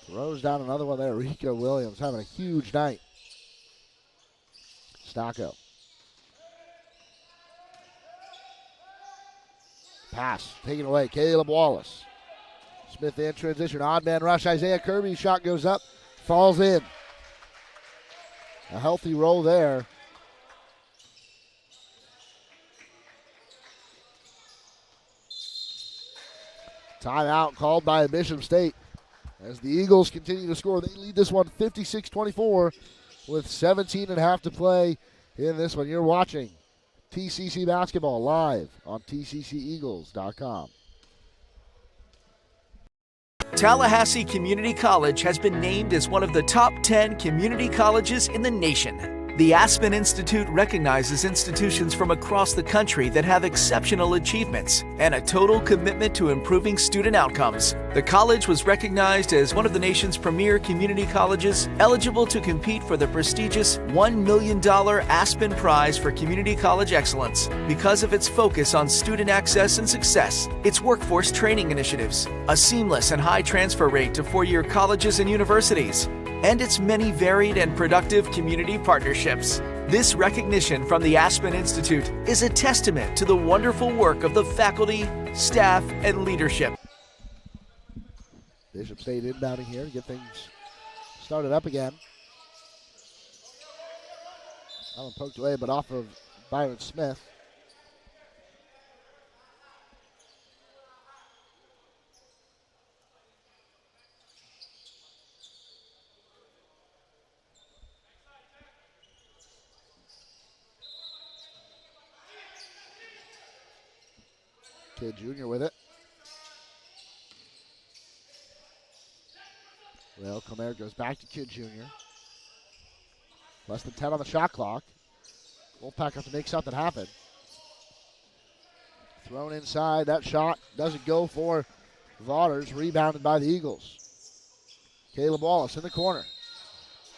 Throws down another one there. Rico Williams having a huge night. Stocko. Pass taken away. Caleb Wallace. Smith in transition. Odd man rush. Isaiah Kirby. Shot goes up. Falls in. A healthy roll there. Timeout called by Bishop State. As the Eagles continue to score, they lead this one 56-24 with 17 and a half to play in this one. You're watching TCC basketball live on tcceagles.com. Tallahassee Community College has been named as one of the top 10 community colleges in the nation. The Aspen Institute recognizes institutions from across the country that have exceptional achievements and a total commitment to improving student outcomes. The college was recognized as one of the nation's premier community colleges, eligible to compete for the prestigious $1 million Aspen Prize for Community College Excellence because of its focus on student access and success, its workforce training initiatives, a seamless and high transfer rate to four-year colleges and universities, and its many varied and productive community partnerships. This recognition from the Aspen Institute is a testament to the wonderful work of the faculty, staff, and leadership. Bishop State inbounding here to get things started up again. That one poked away, but off of Byron Smith. Kid Jr. with it. Well, Comer goes back to Kid Jr. Less than 10 on the shot clock. Wolfpack have to make something happen. Thrown inside. That shot doesn't go for Vaughters. Rebounded by the Eagles. Caleb Wallace in the corner.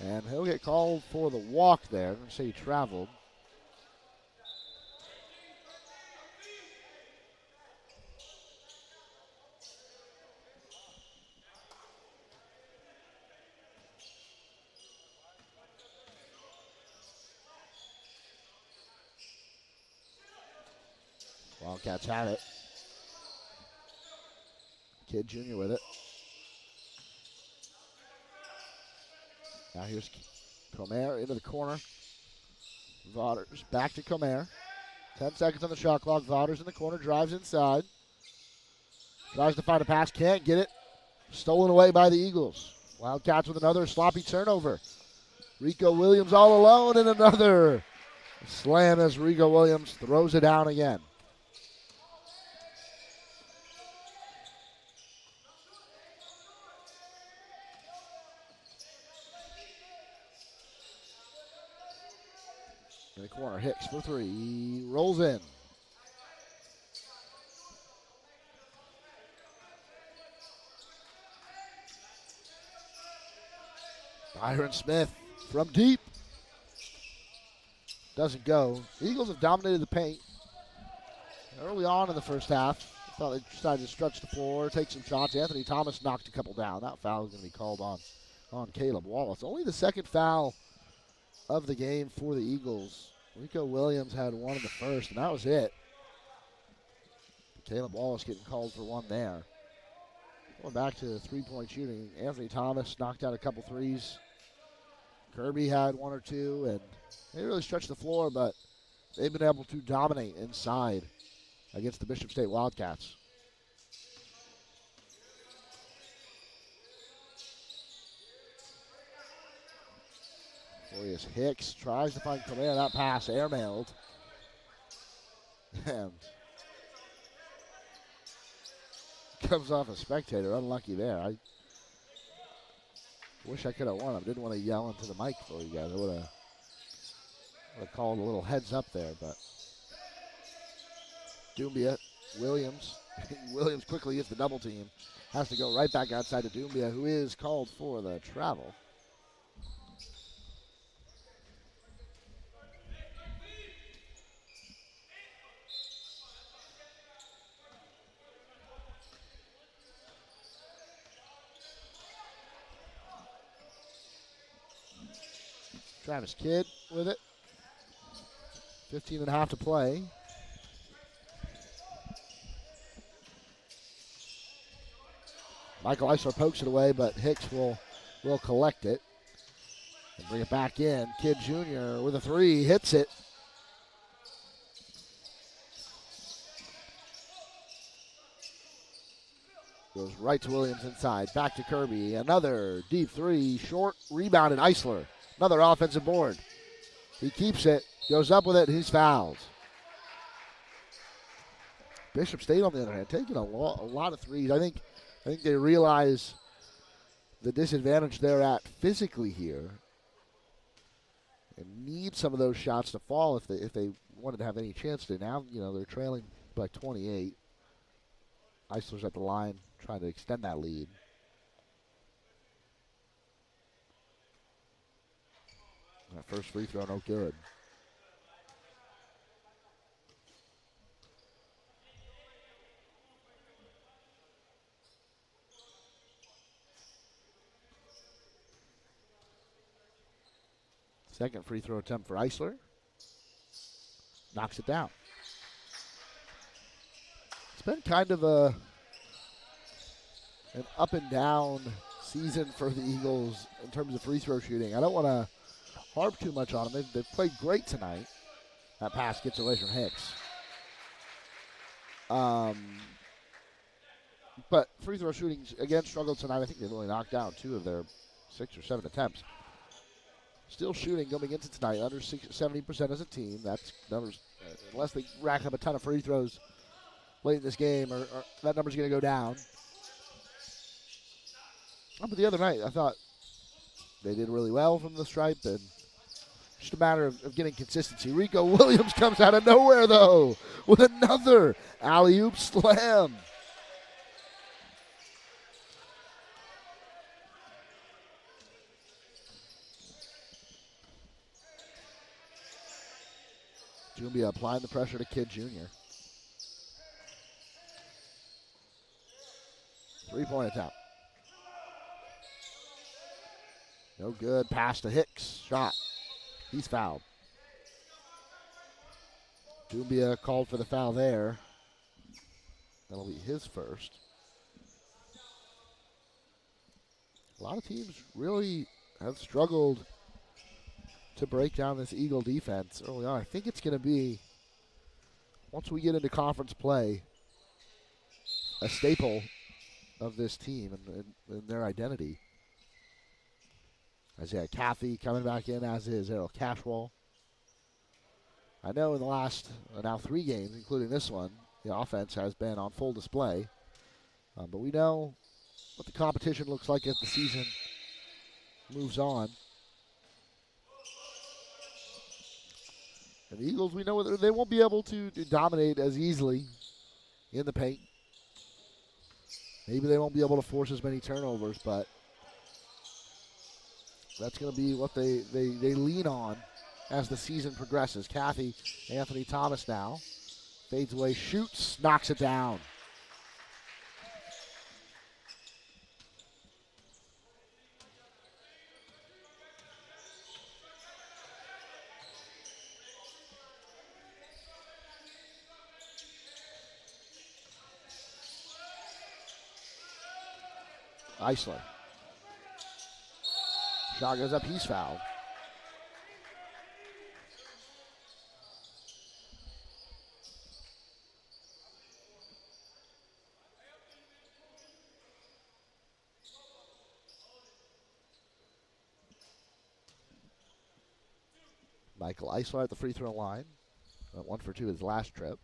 And he'll get called for the walk there. I'm going to say he traveled. Wildcats have it. Kid Jr. with it. Now here's Comer into the corner. Vaughters back to Comer. 10 seconds on the shot clock. Vaughters in the corner, drives inside. Tries to find a pass, can't get it. Stolen away by the Eagles. Wildcats with another sloppy turnover. Rico Williams all alone, and another slam as Rico Williams throws it down again. In the corner, Hicks for three. He rolls in. Byron Smith from deep. Doesn't go. The Eagles have dominated the paint early on in the first half. I thought they decided to stretch the floor, take some shots. Anthony Thomas knocked a couple down. That foul is going to be called on Caleb Wallace. Only the second foul of the game for the Eagles. Rico Williams had one in the first, and that was it. Caleb Wallace getting called for one there. Going back to the three-point shooting, Anthony Thomas knocked out a couple threes. Kirby had one or two, and they really stretched the floor, but they've been able to dominate inside against the Bishop State Wildcats. Boreas Hicks tries to find Comer. That pass airmailed. And comes off a spectator. Unlucky there. I wish I could have won. I didn't want to yell into the mic for you guys. I would have called a little heads up there, but Doumbia, Williams. Williams quickly gets the double team. Has to go right back outside to Doumbia, who is called for the travel. Travis Kidd with it. 15 and a half to play. Michael Eisler pokes it away, but Hicks will collect it and bring it back in. Kidd Jr. with a three, hits it. Goes right to Williams inside, back to Kirby. Another deep three, short, rebounded Eisler. Another offensive board. He keeps it, goes up with it, and he's fouled. Bishop State, on the other hand, taking a lot of threes. I think they realize the disadvantage they're at physically here and need some of those shots to fall if they wanted to have any chance to. Now, they're trailing by 28. Eisler's at the line trying to extend that lead. That first free throw, no good. Second free throw attempt for Eisler. Knocks it down. It's been kind of an up and down season for the Eagles in terms of free throw shooting. I don't want to harp too much on them. They've played great tonight. That pass gets away from Hicks. But free throw shooting, again, struggled tonight. I think they've only knocked down 2 of their 6 or 7 attempts. Still shooting going into tonight, under 70% as a team. That's numbers, unless they rack up a ton of free throws late in this game, or that number's going to go down. But the other night, I thought they did really well from the stripe, and just a matter of getting consistency. Rico Williams comes out of nowhere, though, with another alley-oop slam. Jumbia applying the pressure to Kidd Jr. 3-point attempt. No good. Pass to Hicks. Shot. He's fouled. Jumbia called for the foul there. That'll be his first. A lot of teams really have struggled to break down this Eagle defense early on. I think it's going to be, once we get into conference play, a staple of this team and their identity. Isaiah Cathy coming back in, as is Errol Cashwell. I know in the last now 3 games, including this one, the offense has been on full display. But we know what the competition looks like as the season moves on. And the Eagles, we know they won't be able to dominate as easily in the paint. Maybe they won't be able to force as many turnovers, but that's going to be what they lean on as the season progresses. Cathy, Anthony Thomas now. Fades away, shoots, knocks it down. Eisler. Shot goes up, he's fouled. Michael Eisler at the free throw line. 1 for 2 his last trip.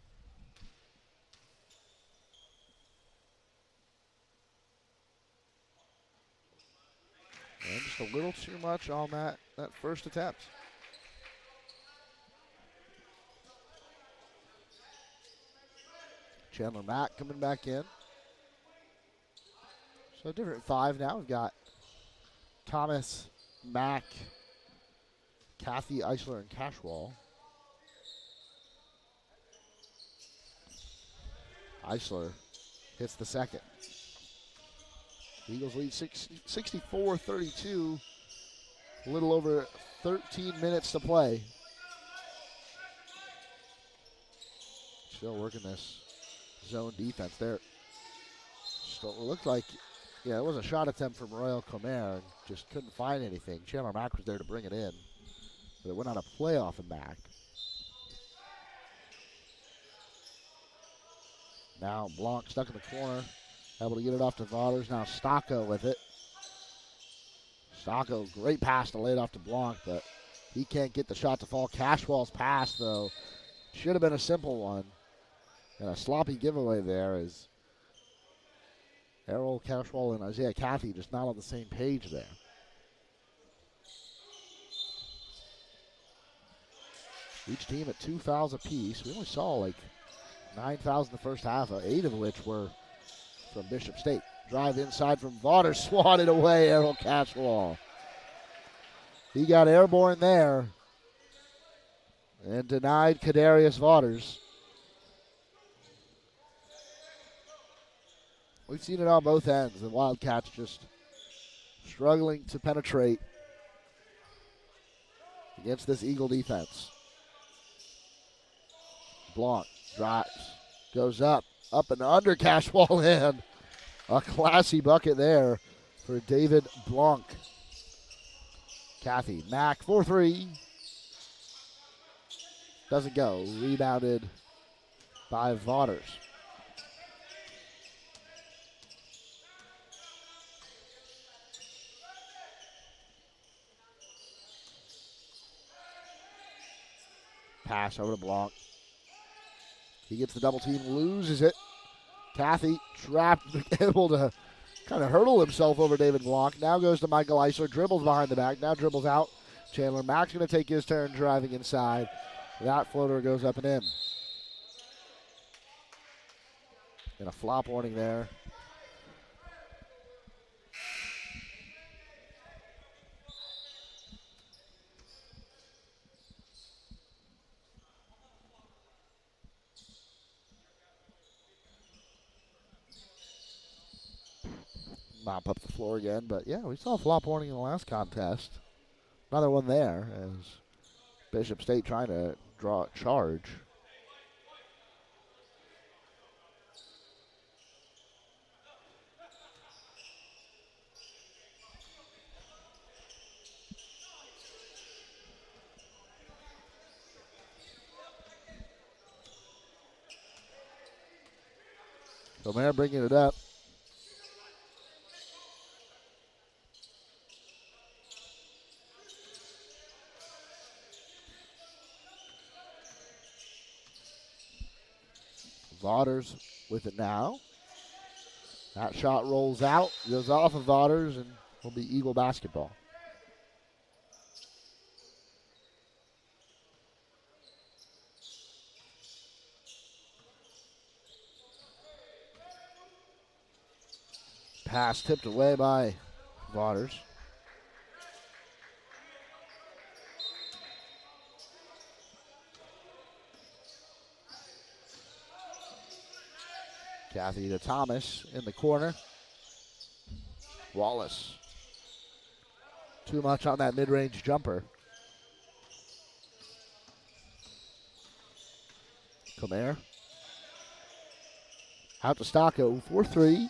And just a little too much on that first attempt. Chandler Mack coming back in. So a different 5 now. We've got Thomas, Mack, Cathy, Eisler, and Cashwell. Eisler hits the second. The Eagles lead 64-32. A little over 13 minutes to play. Still working this zone defense there. Still looked like, it was a shot attempt from Royal Comer and just couldn't find anything. Chandler Mack was there to bring it in, but it went on a playoff and back. Now Blanc stuck in the corner. Able to get it off to Vauders. Now Stocco with it. Stocco, great pass to lay it off to Blanc, but he can't get the shot to fall. Cashwell's pass, though, should have been a simple one. And a sloppy giveaway there is Errol Cashwell and Isaiah Cathy just not on the same page there. Each team at 2 fouls apiece. We only saw like 9 fouls in the first half, 8 of which were from Bishop State. Drive inside from Vauders, swatted away, Errol Cashwell. He got airborne there and denied Kadarius Vauders. We've seen it on both ends. The Wildcats just struggling to penetrate. against this Eagle defense. Blanc drives, goes up and under, cash wall in. A classy bucket there for David Blanc. Kathy Mack for 3. Doesn't go. Rebounded by Vaughters. Pass over to Blanc. He gets the double team, loses it. Kathy trapped, able to kind of hurdle himself over David Blanc. Now goes to Michael Eisler, dribbles behind the back, now dribbles out. Chandler Mack's going to take his turn driving inside. That floater goes up and in. And a flop warning there. Mop up the floor again, but yeah, we saw a flop warning in the last contest. Another one there as Bishop State trying to draw a charge. Comer bringing it up. Vaughters with it now. That shot rolls out, goes off of Vaughters, and will be Eagle basketball. Pass tipped away by Vaughters. Kathy to Thomas in the corner. Wallace. Too much on that mid-range jumper. Comer. Out to Stocko for 3.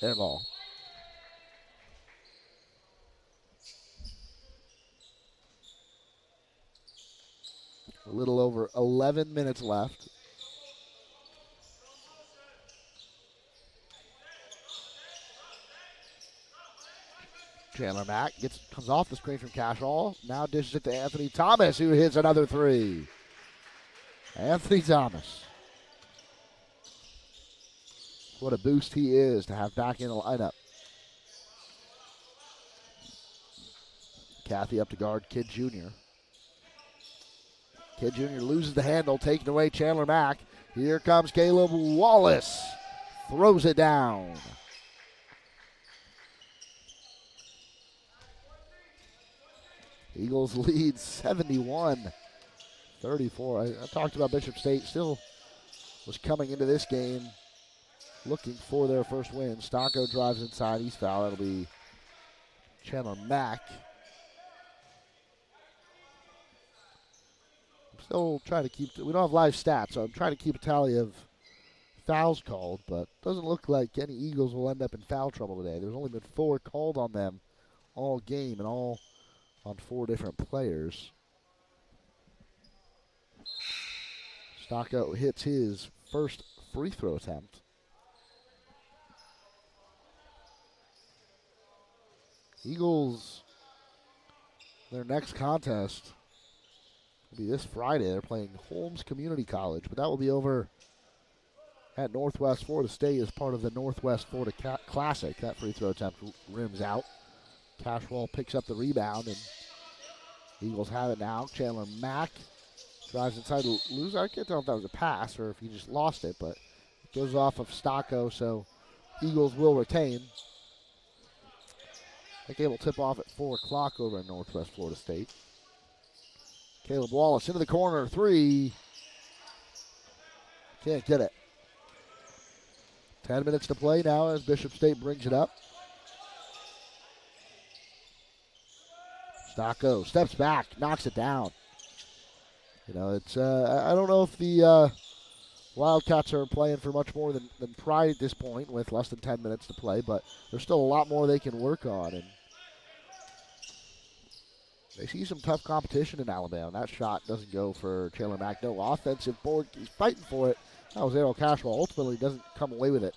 Air ball. A little over 11 minutes left. Chandler Mack comes off the screen from Cashall. Now dishes it to Anthony Thomas, who hits another 3. Anthony Thomas. What a boost he is to have back in the lineup. Kathy up to guard Kidd Jr. Kidd Jr. loses the handle, taken away Chandler Mack. Here comes Caleb Wallace. Throws it down. Eagles lead 71-34. I talked about Bishop State still was coming into this game looking for their first win. Stocko drives inside. He's fouled. That'll be Chandler Mack. I'm still trying to keep, we don't have live stats, so I'm trying to keep a tally of fouls called, but doesn't look like any Eagles will end up in foul trouble today. There's only been 4 called on them all game and all on 4 different players. Stocko hits his first free throw attempt. Eagles, their next contest will be this Friday. They're playing Holmes Community College, but that will be over at Northwest Florida State as part of the Northwest Florida Classic. That free throw attempt rims out. Cashwell picks up the rebound, and Eagles have it now. Chandler Mack drives inside to lose. I can't tell if that was a pass or if he just lost it, but it goes off of Stocko, so Eagles will retain. I think it will tip off at 4 o'clock over in Northwest Florida State. Caleb Wallace into the corner, 3. Can't get it. 10 minutes to play now as Bishop State brings it up. Stocko steps back, knocks it down. You know, it's I don't know if the Wildcats are playing for much more than pride at this point with less than 10 minutes to play, but there's still a lot more they can work on. And they see some tough competition in Alabama. That shot doesn't go for Chandler Mack. No offensive board. He's fighting for it. That was Errol Cashwell. Ultimately doesn't come away with it.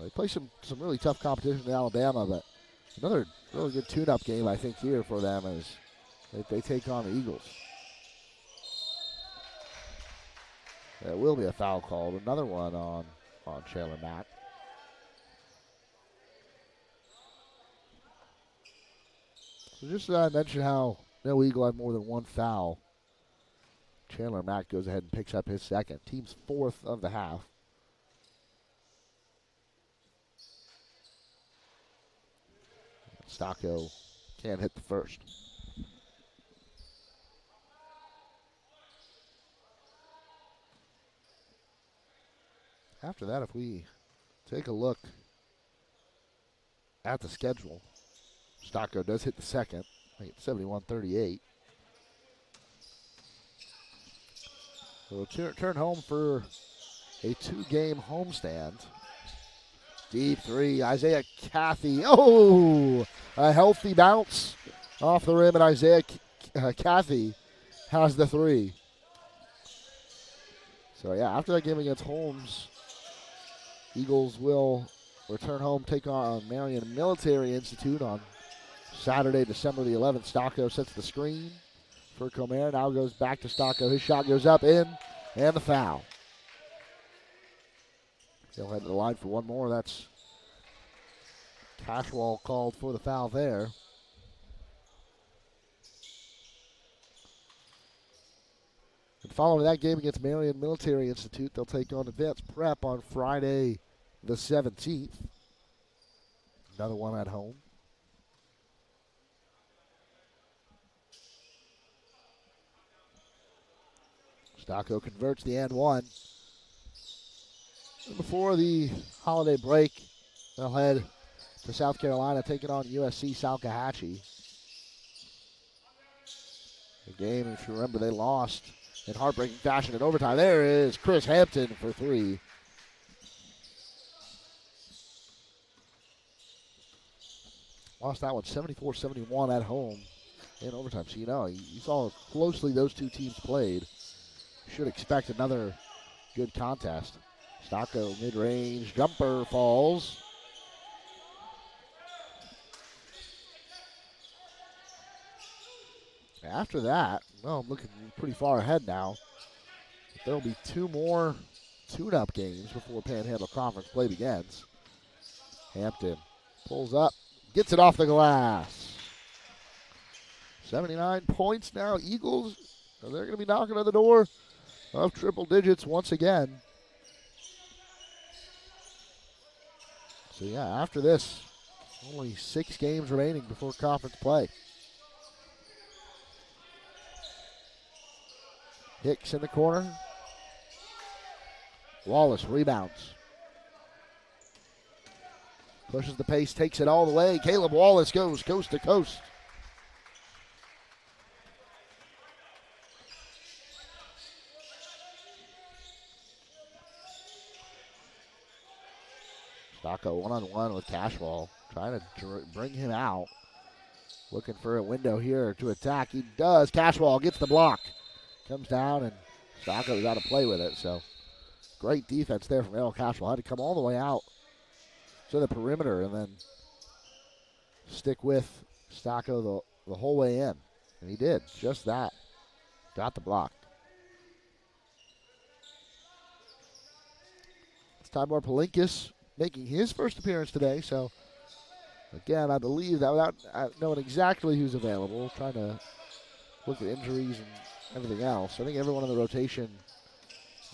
They play some really tough competition in Alabama, but another really good tune-up game, I think, here for them as they take on the Eagles. There will be a foul called. Another one on Chandler Mack. So just I mentioned how no Eagle had more than one foul. Chandler Mack goes ahead and picks up his second. Team's fourth of the half. Stocko can't hit the first. After that, if we take a look at the schedule, Stocko does hit the second. I think it's 71-38. So we'll turn home for a two-game homestand. Deep three, Isaiah Cathy. Oh, a healthy bounce off the rim, and Isaiah Cathy has the three. So, yeah, after that game against Holmes, Eagles will return home, take on Marion Military Institute on Saturday, December the 11th. Stocko sets the screen for Comer. Now goes back to Stocko. His shot goes up, in, and the foul. He'll head to the line for one more. That's Cashwell called for the foul there. And following that game against Marion Military Institute, they'll take on Advanced Prep on Friday the 17th. Another one at home. Stocko converts the and one. And before the holiday break, they'll head to South Carolina, taking on USC Salkehatchie. The game, if you remember, they lost in heartbreaking fashion in overtime. There is Chris Hampton for three. Lost that one 74-71 at home in overtime. So, you know, you saw how closely those two teams played. You should expect another good contest. Stocko mid-range jumper falls. After that, well, I'm looking pretty far ahead now. There will be two more tune-up games before Panhandle Conference play begins. Hampton pulls up, gets it off the glass. 79 points now. Eagles, they're going to be knocking on the door of triple digits once again. So, yeah, after this, only 6 games remaining before conference play. Hicks in the corner. Wallace rebounds. Pushes the pace, takes it all the way. Caleb Wallace goes coast to coast. Stocko one-on-one with Cashwell, trying to bring him out. Looking for a window here to attack. He does. Cashwell gets the block. Comes down, and Stocko's out to play with it. So, great defense there from Errol Cashwell. Had to come all the way out to the perimeter and then stick with Stocko the whole way in. And he did just that. Got the block. It's Tybor Palinkas making his first appearance today. So, again, I believe that without knowing exactly who's available, trying to look at injuries and everything else. I think everyone in the rotation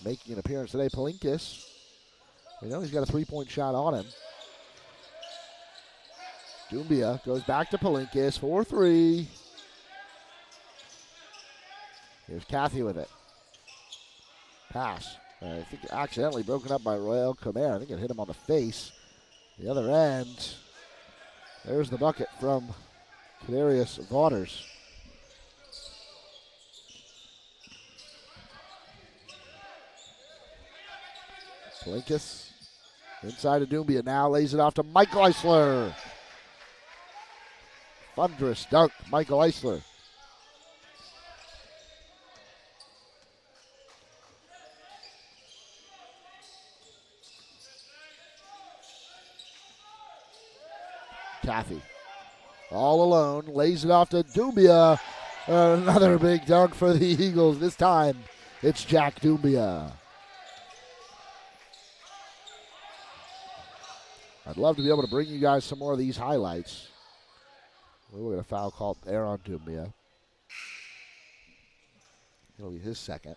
making an appearance today. Palinkas, you know, he's got a three-point shot on him. Dumbia goes back to Palinkas for three. Here's Cathy with it. Pass. I think accidentally broken up by Royale Comer. I think it hit him on the face. The other end. There's the bucket from Kadarius Vaughters. Palinkas inside of Dumbia now lays it off to Michael Eisler. Thunderous dunk, Michael Eisler. Caffey all alone, lays it off to Dumbia. Another big dunk for the Eagles. This time it's Jack Dumbia. I'd love to be able to bring you guys some more of these highlights. We're going to foul call there on Dumbia. It'll be his second.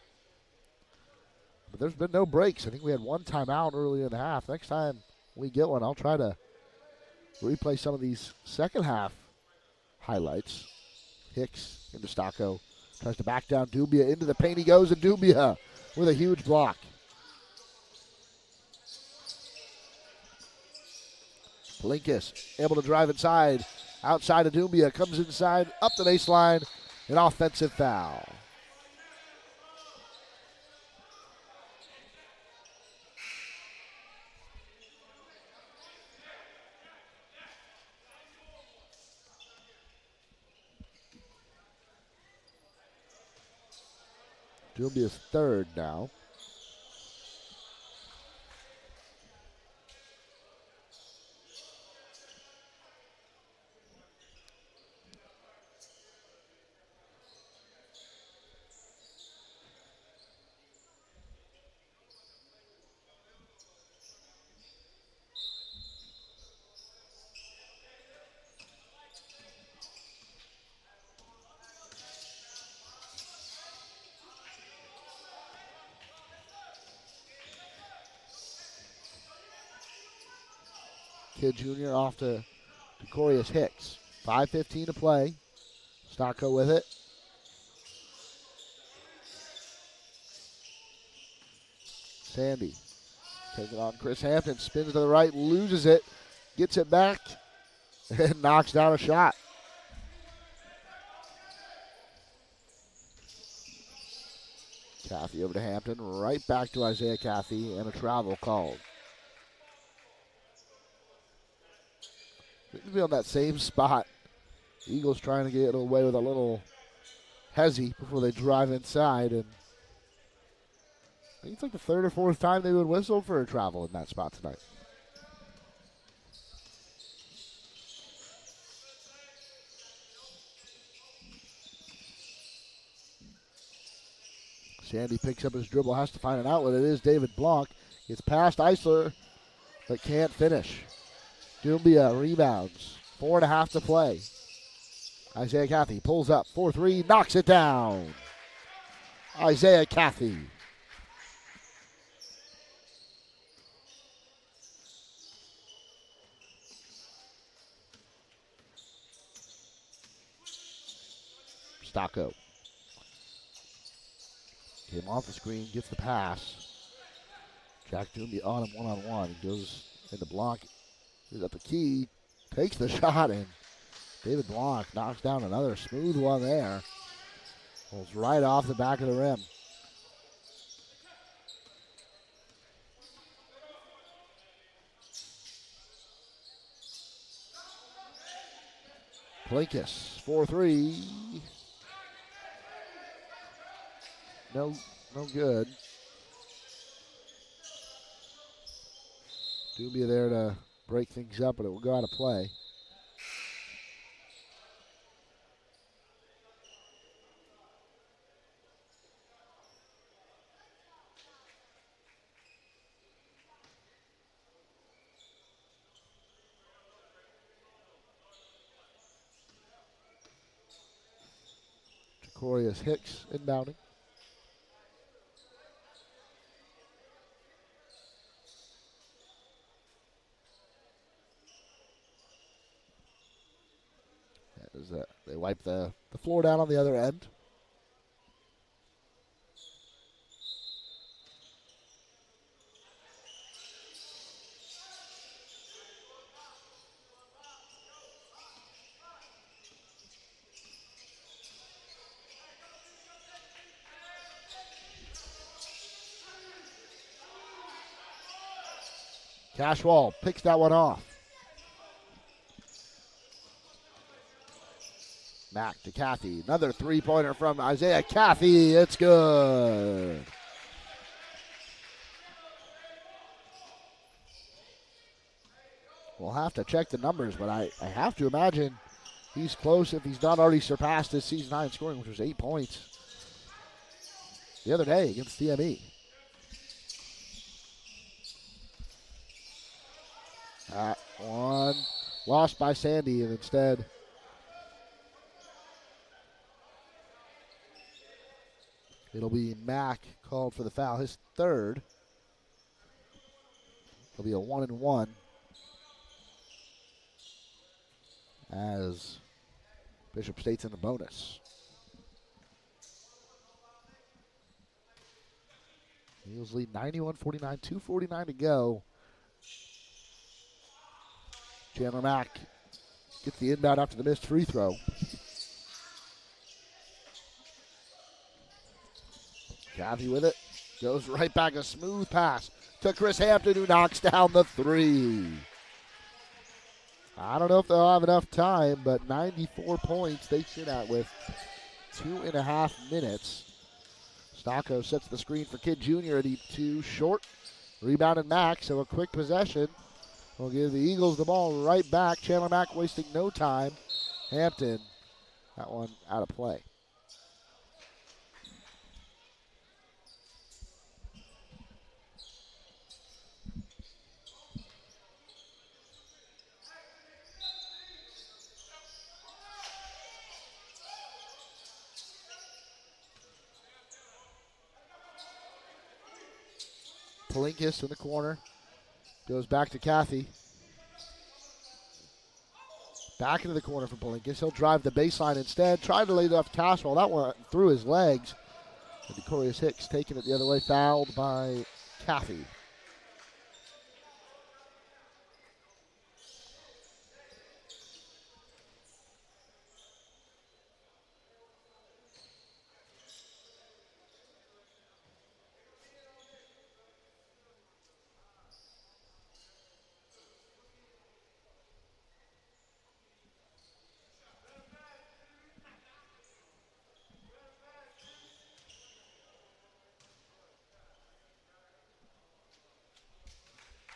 But there's been no breaks. I think we had one timeout earlier in the half. Next time we get one, I'll try to replay some of these second half highlights. Hicks into Stocco. Tries to back down Dumbia. Into the paint he goes, and Dumbia with a huge block. Palinkas able to drive inside. Outside of Dumbia. Comes inside, up the baseline. An offensive foul. Dumbia's third now. Kid Jr. off to Corius Hicks. 5:15 to play. Stocco with it. Sandy taking on Chris Hampton. Spins to the right, loses it, gets it back, and knocks down a shot. Caffey over to Hampton. Right back to Isaiah Caffey, and a travel called. To be on that same spot. Eagles trying to get away with a little hezzy before they drive inside. And I think it's like the third or fourth time they would whistle for a travel in that spot tonight. Sandy picks up his dribble, has to find an outlet. It is David Blanc. Gets past Eisler, but can't finish. Dumbia rebounds. 4.5 to play. Isaiah Caffey pulls up. 4-3, knocks it down. Isaiah Caffey. Stocco. Came off the screen, gets the pass. Jack Dumbia on him one-on-one. He goes into Blanc. He's at the key, takes the shot, and David Blanc knocks down another smooth one there. Pulls right off the back of the rim. Palinkas, 4-3. No good. Dumbia there to break things up, but it will go out of play. Corius Hicks inbounding. They wipe the floor down on the other end. Cashwall picks that one off. Back to Cathy. Another three-pointer from Isaiah Cathy. It's good. We'll have to check the numbers, but I have to imagine he's close if he's not already surpassed his season high in scoring, which was 8 points the other day against CME. That one lost by Sandy, and instead it'll be Mack called for the foul, his third. It'll be a 1-and-1 as Bishop State's in the bonus. Eagles lead 91-49, 2:49 to go. Chandler Mack gets the inbound after the missed free throw. Cathy with it. Goes right back, a smooth pass to Chris Hampton, who knocks down the three. I don't know if they'll have enough time, but 94 points they sit at with 2.5 minutes. Stocco sets the screen for Kidd Jr. at E2, short. Rebounded Mack, so a quick possession will give the Eagles the ball right back. Chandler Mack wasting no time. Hampton, that one out of play. Palinkas in the corner. Goes back to Cathy. Back into the corner for Palinkas. He'll drive the baseline instead. Tried to lay it off Cashwell. That one through his legs. And Decorius Hicks taking it the other way. Fouled by Cathy.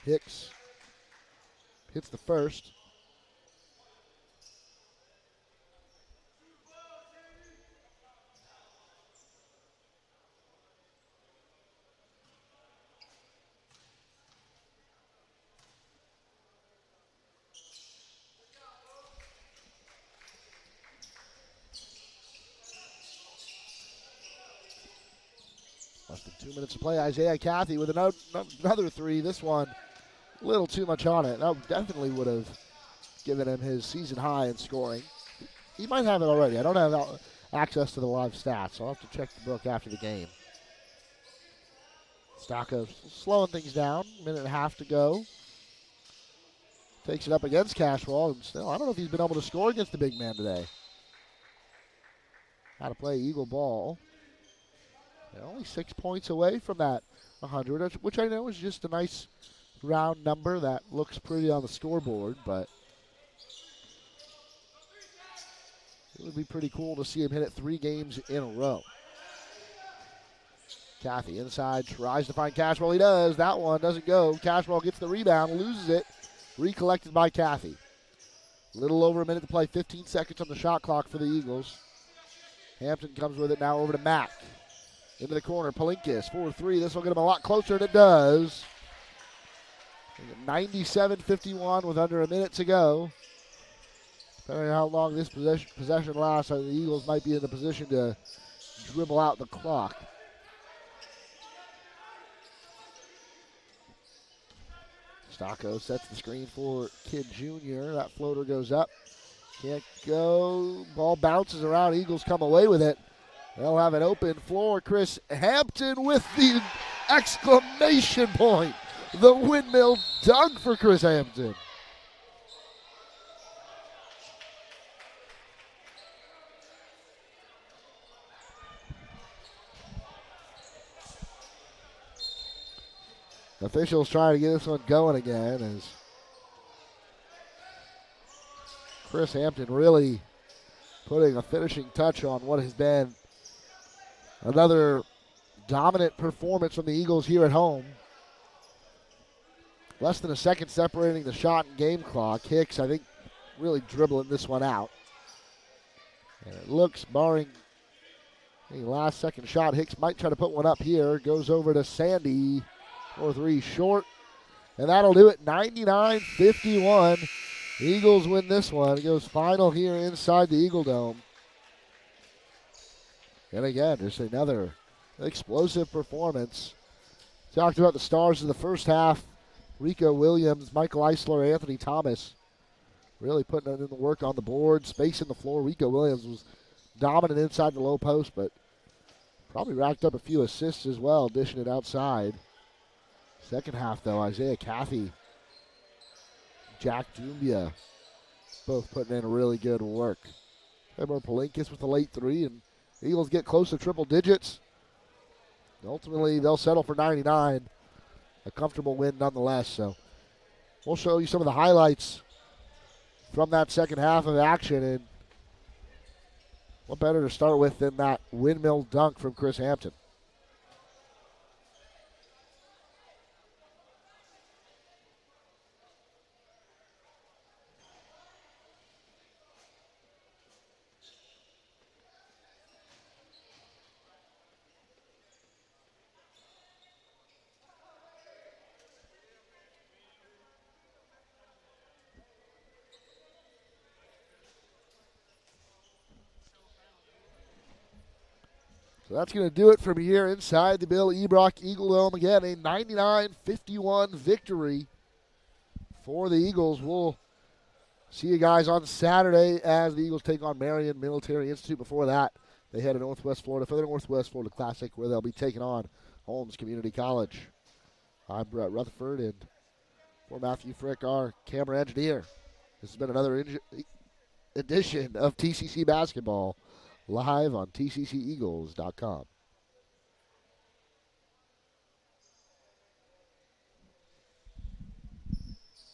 Hicks hits the first. Less than 2 minutes to play. Isaiah Cathy with another three. This one a little too much on it. That definitely would have given him his season high in scoring. He might have it already. I don't have access to the live stats, so I'll have to check the book after the game. Stocco slowing things down. Minute and a half to go. Takes it up against Cashwell, and still, I don't know if he's been able to score against the big man today. How to play Eagle ball. They're only 6 points away from that 100, which I know is just a nice round number that looks pretty on the scoreboard, but it would be pretty cool to see him hit it 3 games in a row. Cathy inside, tries to find Cashwell. He does. That one doesn't go. Cashwell gets the rebound, loses it. Recollected by Cathy. A little over a minute to play, 15 seconds on the shot clock for the Eagles. Hampton comes with it now over to Mack. Into the corner, Palinkas, 4-3. This will get him a lot closer, and it does. 97-51 with under a minute to go. Depending on how long this possession lasts, the Eagles might be in a position to dribble out the clock. Stocco sets the screen for Kidd Jr. That floater goes up. Can't go. Ball bounces around. Eagles come away with it. They'll have an open floor. Chris Hampton with the exclamation point. The windmill dunk for Chris Hampton. Officials trying to get this one going again as Chris Hampton really putting a finishing touch on what has been another dominant performance from the Eagles here at home. Less than a second separating the shot and game clock. Hicks, I think, really dribbling this one out. And it looks, barring any last second shot, Hicks might try to put one up here. Goes over to Sandy. 4-3 short. And that'll do it, 99-51. Eagles win this one. It goes final here inside the Eagle Dome. And again, just another explosive performance. Talked about the stars of the first half. Rico Williams, Michael Eisler, Anthony Thomas really putting in the work on the board, spacing the floor. Rico Williams was dominant inside the low post, but probably racked up a few assists as well, dishing it outside. Second half, though, Isaiah Caffey, Jack Dumbia, both putting in really good work. Edmund Palinkas with the late three, and the Eagles get close to triple digits. Ultimately, they'll settle for 99. A comfortable win nonetheless. So we'll show you some of the highlights from that second half of action. And what better to start with than that windmill dunk from Chris Hampton. So that's going to do it from here inside the Bill Ebrock Eagle Dome. Again, a 99-51 victory for the Eagles. We'll see you guys on Saturday as the Eagles take on Marion Military Institute. Before that, they head to Northwest Florida for the Northwest Florida Classic, where they'll be taking on Holmes Community College. I'm Brett Rutherford, and for Matthew Frick, our camera engineer. This has been another edition of TCC Basketball, live on tcceagles.com.